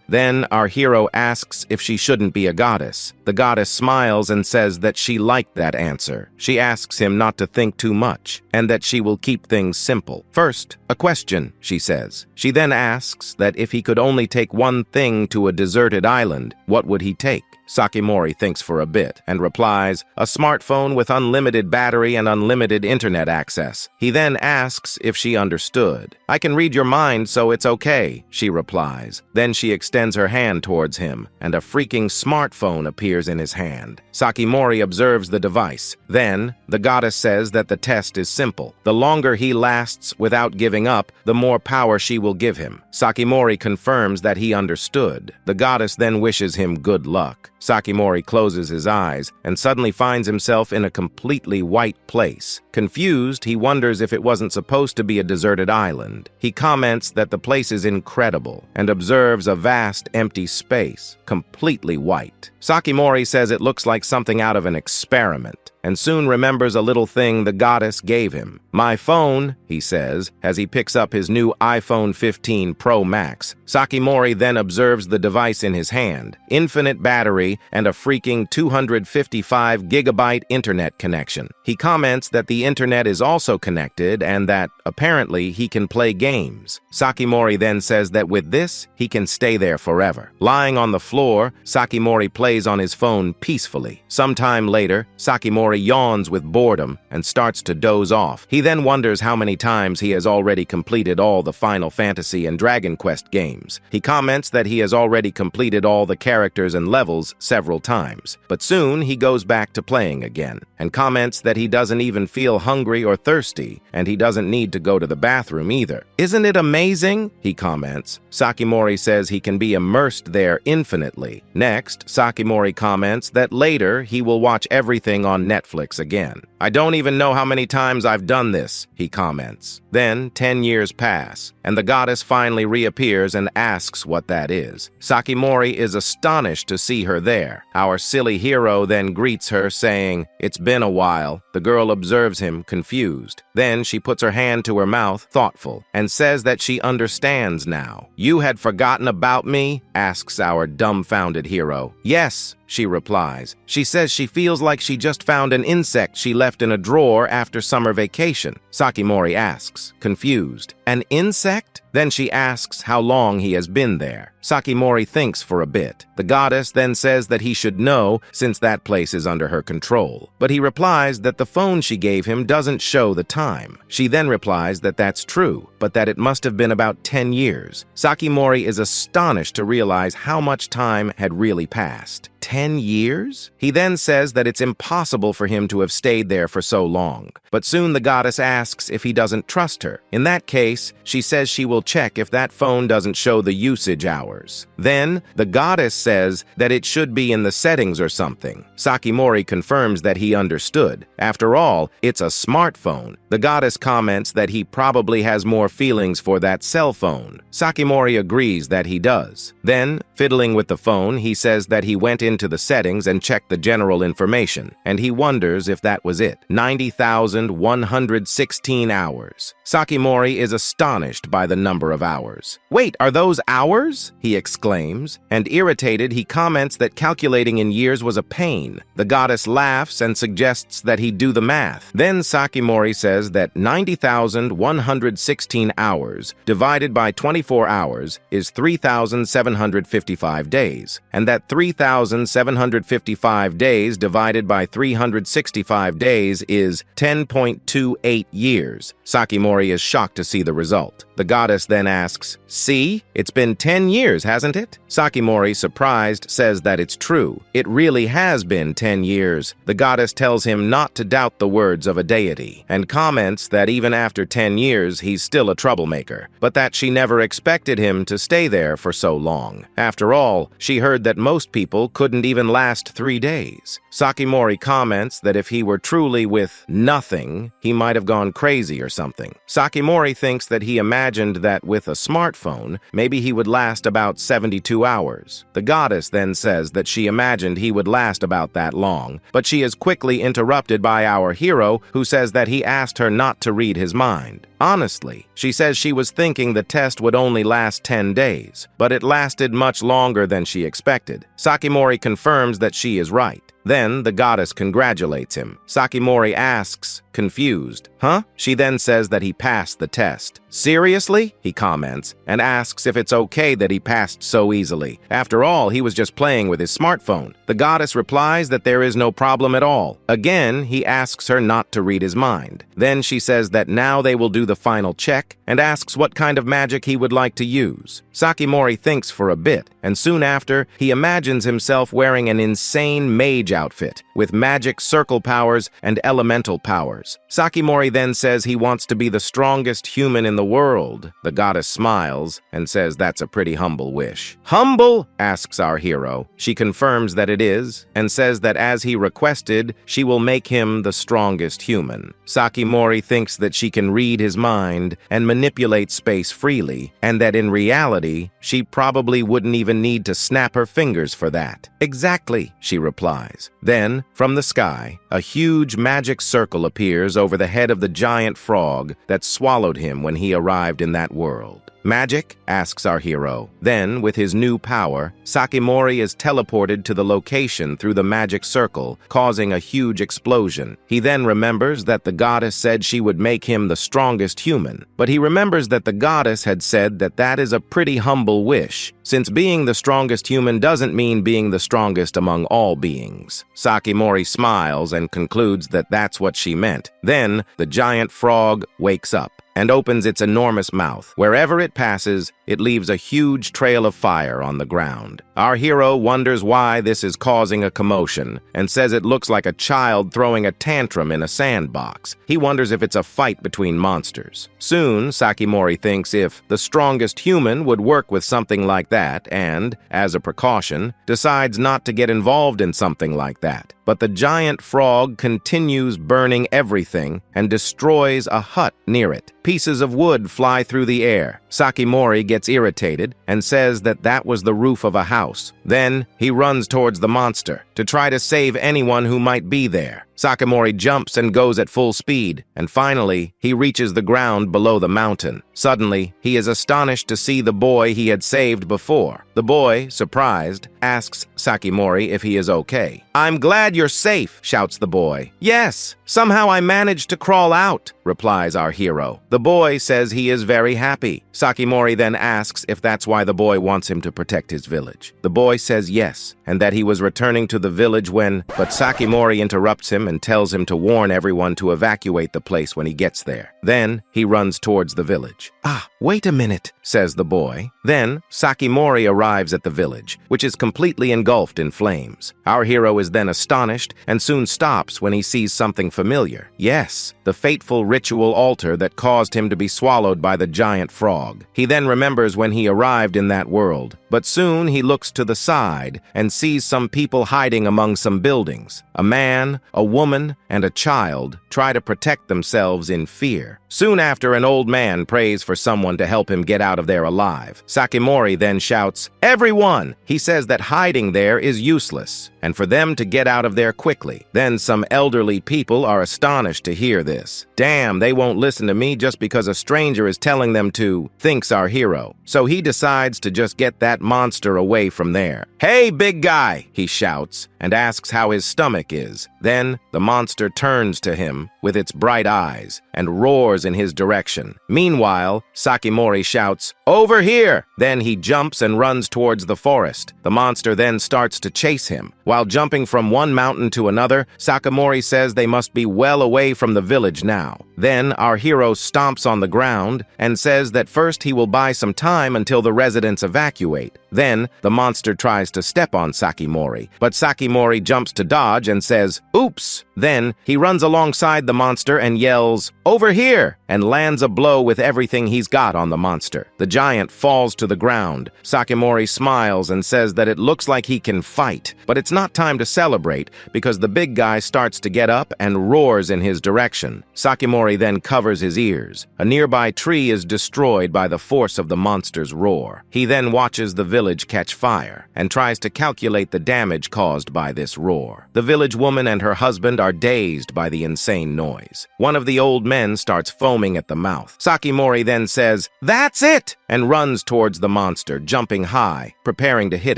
Then our hero asks if she shouldn't be a goddess. The goddess smiles and says that she liked that answer. She asks him not to think too much, and that she will keep things simple. First, a question, she says. She then asks that if he could only take one thing to a deserted island, what would he take? Sakimori thinks for a bit and replies, a smartphone with unlimited battery and unlimited internet access. He then asks if she understood. I can read your mind, so it's okay, she replies. Then she extends her hand towards him, and a freaking smartphone appears in his hand. Sakimori observes the device. Then, the goddess says that the test is simple. The longer he lasts without giving up, the more power she will give him. Sakimori confirms that he understood. The goddess then wishes him good luck. Sakimori closes his eyes and suddenly finds himself in a completely white place. Confused, he wonders if it wasn't supposed to be a deserted island. He comments that the place is incredible and observes a vast empty space, completely white. Sakimori says it looks like something out of an experiment, and soon remembers a little thing the goddess gave him. My phone, he says, as he picks up his new iPhone 15 Pro Max. Sakimori then observes the device in his hand, infinite battery, and a freaking 255 gigabyte internet connection. He comments that the internet is also connected and that, apparently, he can play games. Sakimori then says that with this, he can stay there forever. Lying on the floor, Sakimori plays on his phone peacefully. Sometime later, Sakimori yawns with boredom and starts to doze off. He then wonders how many times he has already completed all the Final Fantasy and Dragon Quest games. He comments that he has already completed all the characters and levels several times. But soon he goes back to playing again and comments that he doesn't even feel hungry or thirsty, and he doesn't need to go to the bathroom either. Isn't it amazing? He comments. Sakimori says he can be immersed there infinitely. Next, Sakimori comments that later he will watch everything on Netflix again. I don't even know how many times I've done this, he comments. Then 10 years pass, and the goddess finally reappears and asks what that is. Sakimori is astonished to see her there. Our silly hero then greets her, saying, "It's been a while." The girl observes him, confused. Then she puts her hand to her mouth, thoughtful, and says that she understands now. "You had forgotten about me?" asks our dumbfounded hero. "Yes," she replies. She says she feels like she just found an insect she left in a drawer after summer vacation. Sakimori asks, confused, "An insect?" Then she asks how long he has been there. Sakimori thinks for a bit. The goddess then says that he should know since that place is under her control. But he replies that the phone she gave him doesn't show the time. She then replies that that's true, but that it must have been about 10 years. Sakimori is astonished to realize how much time had really passed. 10 years? He then says that it's impossible for him to have stayed there for so long. But soon the goddess asks if he doesn't trust her. In that case, she says she will check if that phone doesn't show the usage hours. Then, the goddess says that it should be in the settings or something. Sakimori confirms that he understood. After all, it's a smartphone. The goddess comments that he probably has more feelings for that cell phone. Sakimori agrees that he does. Then, fiddling with the phone, he says that he went into the settings and checked the general information, and he wonders if that was it. 90,116 hours. Sakimori is astonished by the number of hours. "Wait, are those hours?" he exclaims, and irritated, he comments that calculating in years was a pain. The goddess laughs and suggests that he do the math. Then Sakimori says that 90,116 hours divided by 24 hours is 3,755 days, and that 3,755 days divided by 365 days is 10.28 years. Sakimori is shocked to see the result. The goddess then asks, "See? It's been 10 years, hasn't it?" Sakimori, surprised, says that it's true. It really has been 10 years. The goddess tells him not to doubt the words of a deity, and comments that even after 10 years, he's still a troublemaker, but that she never expected him to stay there for so long. After all, she heard that most people couldn't even last 3 days. Sakimori comments that if he were truly with nothing, he might have gone crazy or something. Sakimori thinks that he imagined that with a smartphone, maybe he would last about 72 hours. The goddess then says that she imagined he would last about that long, but she is quickly interrupted by our hero, who says that he asked her not to read his mind. Honestly, she says she was thinking the test would only last 10 days, but it lasted much longer than she expected. Sakimori confirms that she is right. Then the goddess congratulates him. Sakimori asks, confused, "Huh?" She then says that he passed the test. "Seriously?" he comments, and asks if it's okay that he passed so easily. After all, he was just playing with his smartphone. The goddess replies that there is no problem at all. Again, he asks her not to read his mind. Then she says that now they will do the final check, and asks what kind of magic he would like to use. Sakimori thinks for a bit, and soon after, he imagines himself wearing an insane mage outfit, with magic circle powers and elemental powers. Sakimori then says he wants to be the strongest human in the world. The goddess smiles and says that's a pretty humble wish. "Humble?" asks our hero. She confirms that it is, and says that as he requested, she will make him the strongest human. Sakimori thinks that she can read his mind and manipulate space freely, and that in reality, she probably wouldn't even need to snap her fingers for that. "Exactly," she replies. Then, from the sky, a huge magic circle appears over the head of the giant frog that swallowed him when he arrived in that world. "Magic?" asks our hero. Then, with his new power, Sakimori is teleported to the location through the magic circle, causing a huge explosion. He then remembers that the goddess said she would make him the strongest human, but he remembers that the goddess had said that that is a pretty humble wish, since being the strongest human doesn't mean being the strongest among all beings. Sakimori smiles and concludes that that's what she meant. Then, the giant frog wakes up and opens its enormous mouth. Wherever it passes, it leaves a huge trail of fire on the ground. Our hero wonders why this is causing a commotion and says it looks like a child throwing a tantrum in a sandbox. He wonders if it's a fight between monsters. Soon, Sakimori thinks if the strongest human would work with something like that and, as a precaution, decides not to get involved in something like that. But the giant frog continues burning everything and destroys a hut near it. Pieces of wood fly through the air. Sakimori gets irritated and says that that was the roof of a house. Then he runs towards the monster to try to save anyone who might be there. Sakimori jumps and goes at full speed, and finally, he reaches the ground below the mountain. Suddenly, he is astonished to see the boy he had saved before. The boy, surprised, asks Sakimori if he is okay. "I'm glad you're safe," shouts the boy. "Yes, somehow I managed to crawl out," replies our hero. The boy says he is very happy. Sakimori then asks if that's why the boy wants him to protect his village. The boy says yes, and that he was returning to the village when, but Sakimori interrupts him and tells him to warn everyone to evacuate the place when he gets there. Then, he runs towards the village. "Ah, wait a minute," says the boy. Then, Sakimori arrives at the village, which is completely engulfed in flames. Our hero is then astonished and soon stops when he sees something familiar. Yes, the fateful ritual altar that caused him to be swallowed by the giant frog. He then remembers when he arrived in that world, but soon he looks to the side and sees some people hiding among some buildings. A man, a woman, and a child try to protect themselves in fear. Soon after, an old man prays for someone to help him get out of there alive. Sakimori then shouts, "Everyone!" He says that hiding there is useless, and for them to get out of there quickly. Then some elderly people are astonished to hear this. Damn, they won't listen to me just because a stranger is telling them to, thinks our hero. So he decides to just get that monster away from there. "Hey, big guy!" he shouts, and asks how his stomach is. Then the monster turns to him with its bright eyes and roars in his direction. Meanwhile, Sakimori shouts, "Over here!" Then he jumps and runs towards the forest. The monster then starts to chase him. While While jumping from one mountain to another, Sakamori says they must be well away from the village now. Then our hero stomps on the ground and says that first he will buy some time until the residents evacuate. Then the monster tries to step on Sakimori, but Sakimori jumps to dodge and says, "Oops!" Then he runs alongside the monster and yells, "Over here!" and lands a blow with everything he's got on the monster. The giant falls to the ground. Sakimori smiles and says that it looks like he can fight, but it's not time to celebrate because the big guy starts to get up and roars in his direction. Sakimori then covers his ears. A nearby tree is destroyed by the force of the monster's roar. He then watches the village catch fire and tries to calculate the damage caused by this roar. The village woman and her husband are dazed by the insane noise. One of the old men starts foaming at the mouth. Sakimori then says, "That's it!" and runs towards the monster, jumping high, preparing to hit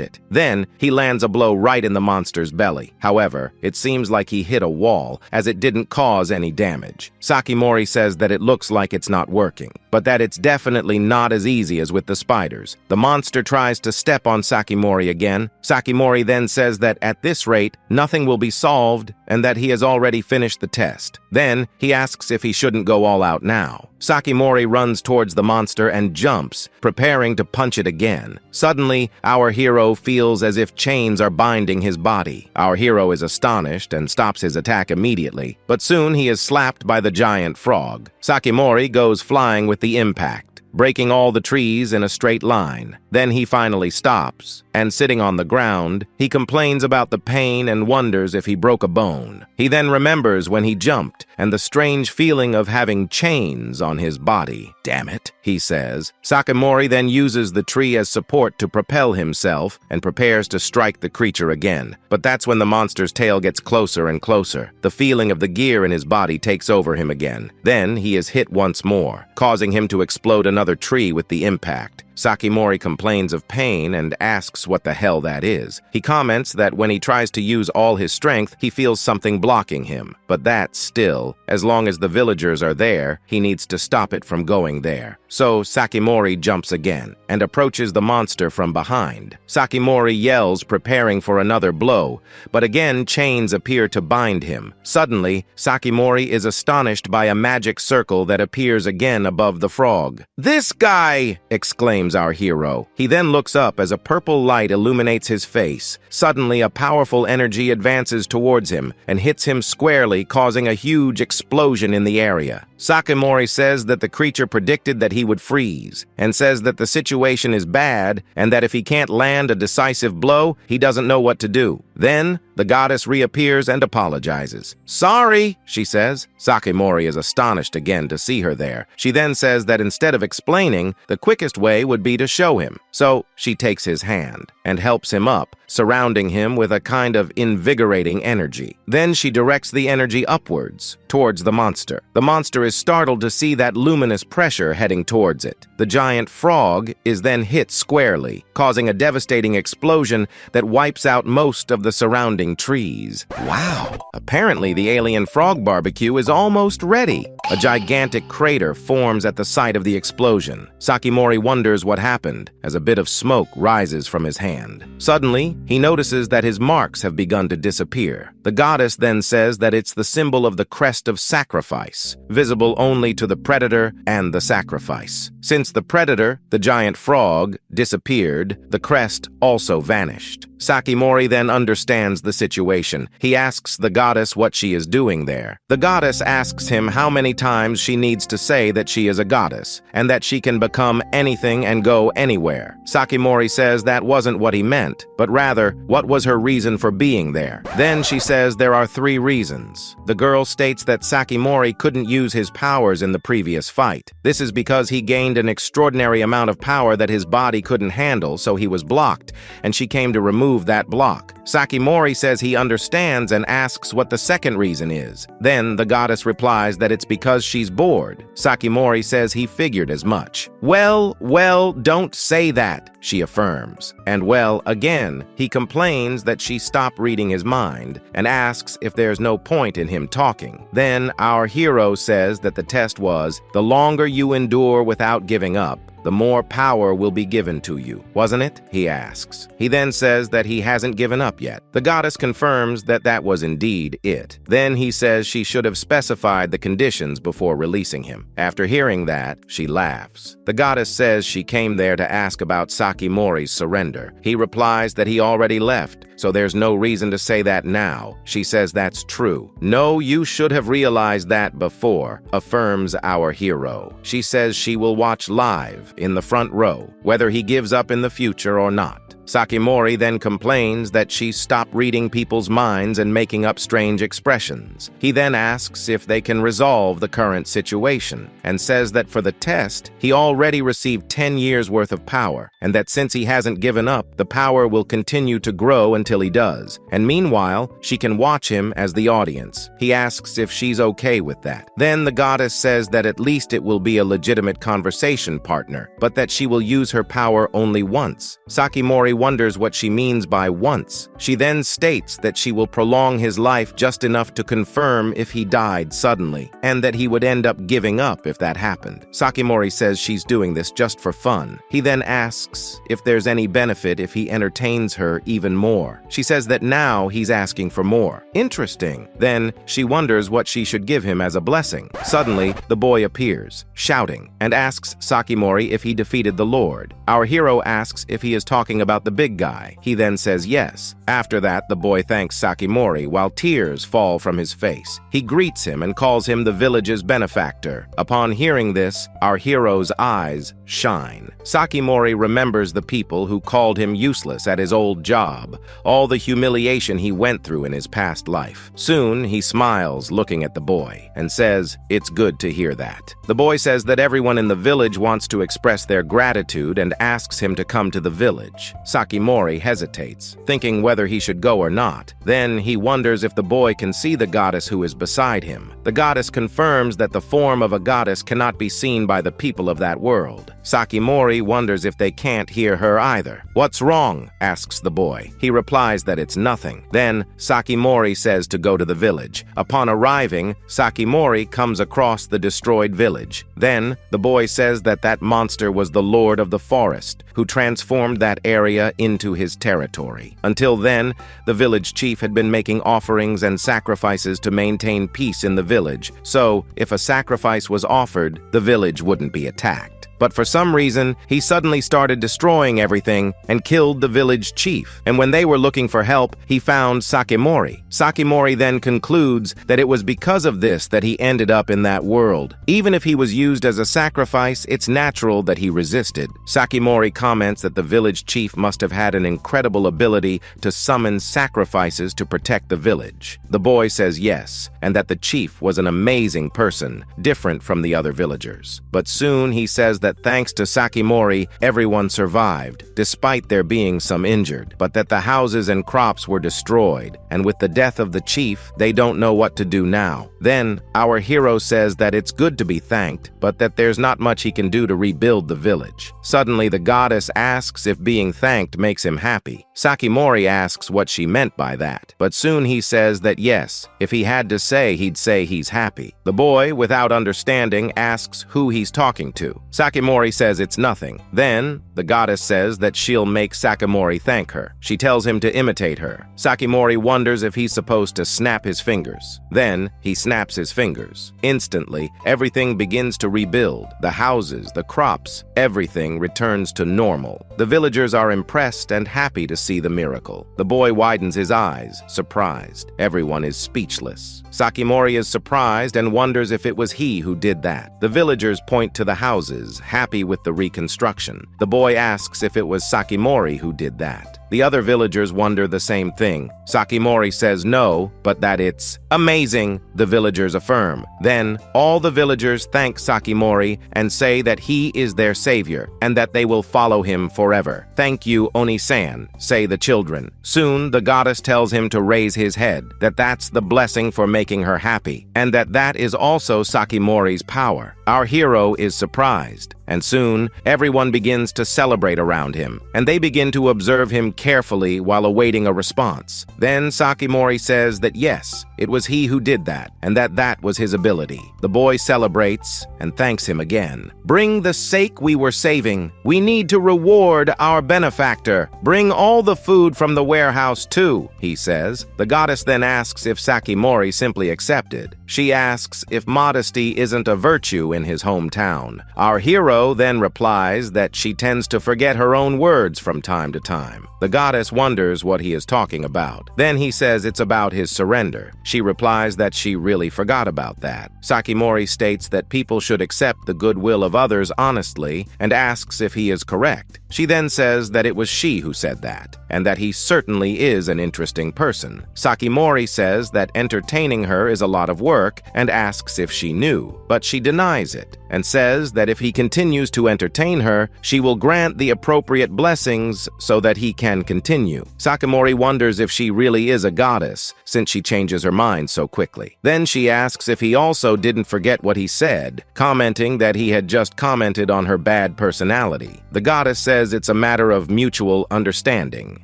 it. Then he lands a blow right in the monster's belly. However, it seems like he hit a wall, as it didn't cause any damage. Sakimori says that it looks like it's not working, but that it's definitely not as easy as with the spiders. The monster tries to step on Sakimori again. Sakimori then says that at this rate, nothing will be solved and that he has already finished the test. Then he asks if he shouldn't go all out now. Sakimori runs towards the monster and jumps, preparing to punch it again. Suddenly, our hero feels as if chains are binding his body. Our hero is astonished and stops his attack immediately, but soon he is slapped by the giant frog. Sakimori goes flying with the impact, breaking all the trees in a straight line. Then he finally stops, and sitting on the ground, he complains about the pain and wonders if he broke a bone. He then remembers when he jumped and the strange feeling of having chains on his body. "Damn it," he says. Sakimori then uses the tree as support to propel himself and prepares to strike the creature again. But that's when the monster's tail gets closer and closer. The feeling of the gear in his body takes over him again. Then he is hit once more, causing him to explode another tree with the impact. Sakimori complains of pain and asks what the hell that is. He comments that when he tries to use all his strength, he feels something blocking him. But that still, as long as the villagers are there, he needs to stop it from going there. So Sakimori jumps again and approaches the monster from behind. Sakimori yells, preparing for another blow, but again chains appear to bind him. Suddenly, Sakimori is astonished by a magic circle that appears again above the frog. "This guy!" exclaims our hero. He then looks up as a purple light illuminates his face. Suddenly, a powerful energy advances towards him and hits him squarely, causing a huge explosion in the area. Sakimori says that the creature predicted that he would freeze, and says that the situation is bad and that if he can't land a decisive blow, he doesn't know what to do. Then, the goddess reappears and apologizes. "Sorry," she says. Sakimori is astonished again to see her there. She then says that instead of explaining, the quickest way would be to show him. So she takes his hand and helps him up, surrounding him with a kind of invigorating energy. Then she directs the energy upwards, towards the monster. The monster is startled to see that luminous pressure heading towards it. The giant frog is then hit squarely, causing a devastating explosion that wipes out most of the surrounding trees. Wow! Apparently the alien frog barbecue is almost ready. A gigantic crater forms at the site of the explosion. Sakimori wonders what happened as a bit of smoke rises from his hand. Suddenly, he notices that his marks have begun to disappear. The goddess then says that it's the symbol of the crest of sacrifice, visible only to the predator and the sacrifice. Since the predator, the giant frog, disappeared, the crest also vanished. Sakimori then understands the situation. He asks the goddess what she is doing there. The goddess asks him how many times she needs to say that she is a goddess, and that she can become anything and go anywhere. Sakimori says that wasn't what he meant, but rather, what was her reason for being there? Then she says there are 3 reasons. The girl states that Sakimori couldn't use his powers in the previous fight. This is because he gained an extraordinary amount of power that his body couldn't handle, so he was blocked, and she came to remove that block. Sakimori says he understands and asks what the second reason is. Then the goddess replies that it's because she's bored. Sakimori says he figured as much. Well, don't say that, she affirms. And again, he complains that she stopped reading his mind and asks if there's no point in him talking. Then our hero says that the test was, the longer you endure without giving up, the the more power will be given to you. Wasn't it? He asks. He then says that he hasn't given up yet. The goddess confirms that that was indeed it. Then he says she should have specified the conditions before releasing him. After hearing that, she laughs. The goddess says she came there to ask about Sakimori's surrender. He replies that he already left, so there's no reason to say that now. She says that's true. No, you should have realized that before, affirms our hero. She says she will watch live in the front row, whether he gives up in the future or not. Sakimori then complains that she stopped reading people's minds and making up strange expressions. He then asks if they can resolve the current situation and says that for the test, he already received 10 years worth of power and that since he hasn't given up, the power will continue to grow until he does. And meanwhile, she can watch him as the audience. He asks if she's okay with that. Then the goddess says that at least it will be a legitimate conversation partner, but that she will use her power only once. Sakimori wonders what she means by once. She then states that she will prolong his life just enough to confirm if he died suddenly, and that he would end up giving up if that happened. Sakimori says she's doing this just for fun. He then asks if there's any benefit if he entertains her even more. She says that now he's asking for more. Interesting. Then she wonders what she should give him as a blessing. Suddenly, the boy appears, shouting, and asks Sakimori if he defeated the Lord. Our hero asks if he is talking about the big guy. He then says yes. After that, the boy thanks Sakimori while tears fall from his face. He greets him and calls him the village's benefactor. Upon hearing this, our hero's eyes shine. Sakimori remembers the people who called him useless at his old job, all the humiliation he went through in his past life. Soon, he smiles looking at the boy and says, "It's good to hear that." The boy says that everyone in the village wants to express their gratitude and asks him to come to the village. Sakimori hesitates, thinking whether he should go or not. Then he wonders if the boy can see the goddess who is beside him. The goddess confirms that the form of a goddess cannot be seen by the people of that world. Sakimori wonders if they can't hear her either. "What's wrong?" asks the boy. He replies that it's nothing. Then Sakimori says to go to the village. Upon arriving, Sakimori comes across the destroyed village. Then the boy says that that monster was the Lord of the Forest, who transformed that area into his territory. Until then, the village chief had been making offerings and sacrifices to maintain peace in the village, so if a sacrifice was offered, the village wouldn't be attacked. But for some reason, he suddenly started destroying everything and killed the village chief. And when they were looking for help, he found Sakimori. Sakimori then concludes that it was because of this that he ended up in that world. Even if he was used as a sacrifice, it's natural that he resisted. Sakimori comments that the village chief must have had an incredible ability to summon sacrifices to protect the village. The boy says yes, and that the chief was an amazing person, different from the other villagers. But soon he says that thanks to Sakimori, everyone survived, despite there being some injured, but that the houses and crops were destroyed, and with the death of the chief, they don't know what to do now. Then, our hero says that it's good to be thanked, but that there's not much he can do to rebuild the village. Suddenly, the goddess asks if being thanked makes him happy. Sakimori asks what she meant by that, but soon he says that yes, if he had to say, he'd say he's happy. The boy, without understanding, asks who he's talking to. Sakimori says it's nothing. Then, the goddess says that she'll make Sakimori thank her. She tells him to imitate her. Sakimori wonders if he's supposed to snap his fingers. Then, he snaps his fingers. Instantly, everything begins to rebuild. The houses, the crops, everything returns to normal. The villagers are impressed and happy to see the miracle. The boy widens his eyes, surprised. Everyone is speechless. Sakimori is surprised and wonders if it was he who did that. The villagers point to the houses, happy with the reconstruction. The boy asks if it was Sakimori who did that. The other villagers wonder the same thing. Sakimori says no, but that it's amazing, the villagers affirm. Then, all the villagers thank Sakimori and say that he is their savior and that they will follow him forever. "Thank you, Oni-san," say the children. Soon, the goddess tells him to raise his head, that that's the blessing for making her happy, and that that is also Sakimori's power. Our hero is surprised. and soon everyone begins to celebrate around him, and they begin to observe him carefully while awaiting a response. Then Sakimori says that yes, it was he who did that, and that was his ability. The boy celebrates and thanks him again. "Bring the sake we were saving. We need to reward our benefactor. Bring all the food from the warehouse too," he says. The goddess then asks if Sakimori simply accepted. She asks if modesty isn't a virtue in his hometown. Our hero then replies that she tends to forget her own words from time to time. The goddess wonders what he is talking about. Then he says it's about his surrender. She replies that she really forgot about that. Sakimori states that people should accept the goodwill of others honestly and asks if he is correct. She then says that it was she who said that, and that he certainly is an interesting person. Sakimori says that entertaining her is a lot of work and asks if she knew, but she denies it and says that if he continues to entertain her, she will grant the appropriate blessings so that he can continue. Sakimori wonders if she really is a goddess, since she changes her mind so quickly. Then she asks if he also didn't forget what he said, commenting that he had just commented on her bad personality. The goddess says it's a matter of mutual understanding.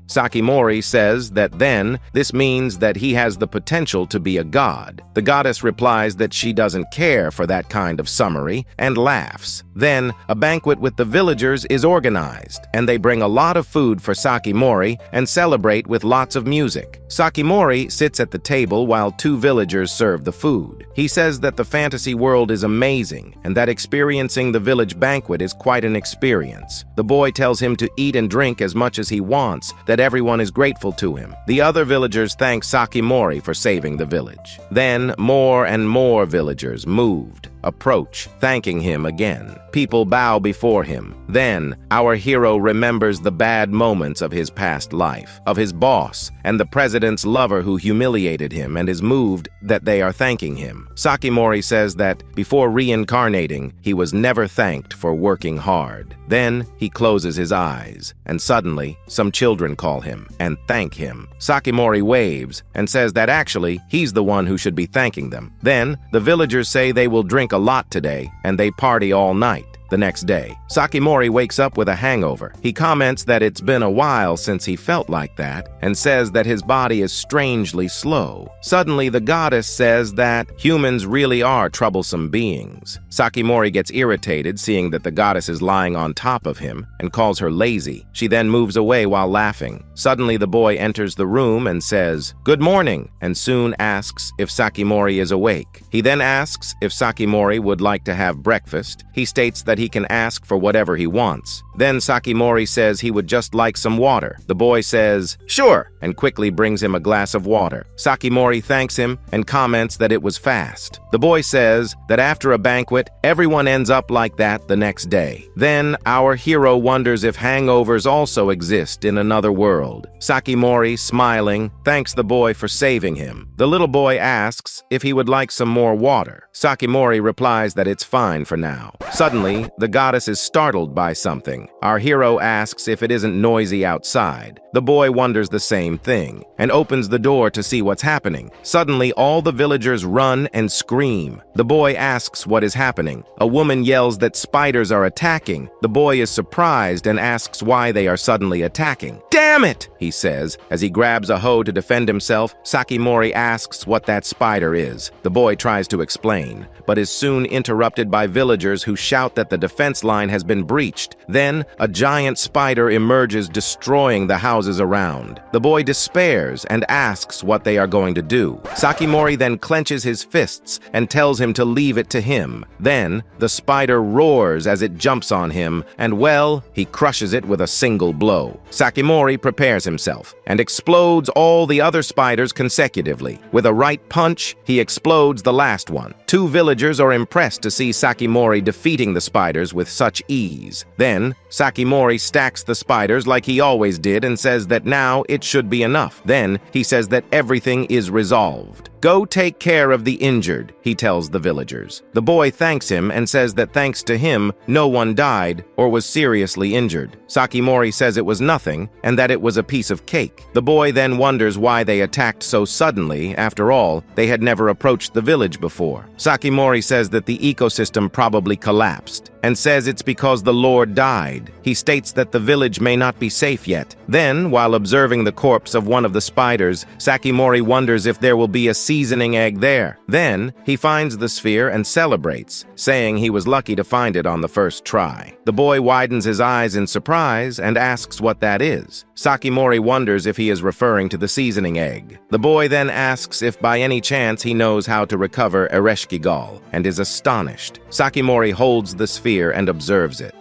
Sakimori says that then this means that he has the potential to be a god. The goddess replies that she doesn't care for that kind of summary and laughs. Then a banquet with the villagers is organized, and they bring a lot of food for Sakimori and celebrate with lots of music. Sakimori sits at the table while two villagers serve the food. He says that the fantasy world is amazing and that experiencing the village banquet is quite an experience. The boy tells him to eat and drink as much as he wants, that everyone is grateful to him. The other villagers thank Sakimori for saving the village. Then more and more villagers, moved, approach, thanking him again. People bow before him. Then our hero remembers the bad moments of his past life, of his boss, and the president's lover who humiliated him, and is moved that they are thanking him. Sakimori says that before reincarnating, he was never thanked for working hard. Then he closes his eyes, and suddenly some children call him and thank him. Sakimori waves and says that actually he's the one who should be thanking them. Then the villagers say they will drink a lot today, and they party all night. The next day, Sakimori wakes up with a hangover. He comments that it's been a while since he felt like that and says that his body is strangely slow. Suddenly, the goddess says that humans really are troublesome beings. Sakimori gets irritated seeing that the goddess is lying on top of him and calls her lazy. She then moves away while laughing. Suddenly, the boy enters the room and says, "Good morning," and soon asks if Sakimori is awake. He then asks if Sakimori would like to have breakfast. He states that he can ask for whatever he wants. Then Sakimori says he would just like some water. The boy says, "Sure," and quickly brings him a glass of water. Sakimori thanks him and comments that it was fast. The boy says that after a banquet, everyone ends up like that the next day. Then our hero wonders if hangovers also exist in another world. Sakimori, smiling, thanks the boy for saving him. The little boy asks if he would like some more water. Sakimori replies that it's fine for now. Suddenly, the goddess is startled by something. Our hero asks if it isn't noisy outside. The boy wonders the same thing and opens the door to see what's happening. Suddenly, all the villagers run and scream. The boy asks what is happening. A woman yells that spiders are attacking. The boy is surprised and asks why they are suddenly attacking. "Damn it!" he says. As he grabs a hoe to defend himself, Sakimori asks what that spider is. The boy tries to explain, but is soon interrupted by villagers who shout that the defense line has been breached. Then, a giant spider emerges, destroying the houses around. The boy despairs and asks what they are going to do. Sakimori then clenches his fists and tells him to leave it to him. Then, the spider roars as it jumps on him, and well, he crushes it with a single blow. Sakimori prepares himself and explodes all the other spiders consecutively. With a right punch, he explodes the last one. Two villagers are impressed to see Sakimori defeating the spiders with such ease. Then, Sakimori stacks the spiders like he always did and says that now it should be enough. Then, he says that everything is resolved. "Go take care of the injured," he tells the villagers. The boy thanks him and says that thanks to him, no one died or was seriously injured. Sakimori says it was nothing and that it was a piece of cake. The boy then wonders why they attacked so suddenly. After all, they had never approached the village before. Sakimori says that the ecosystem probably collapsed and says it's because the Lord died. He states that the village may not be safe yet. Then, while observing the corpse of one of the spiders, Sakimori wonders if there will be a seasoning egg there. Then, he finds the sphere and celebrates, saying he was lucky to find it on the first try. The boy widens his eyes in surprise and asks what that is. Sakimori wonders if he is referring to the seasoning egg. The boy then asks if by any chance he knows how to recover Ereshkigal and is astonished. Sakimori holds the sphere and observes it.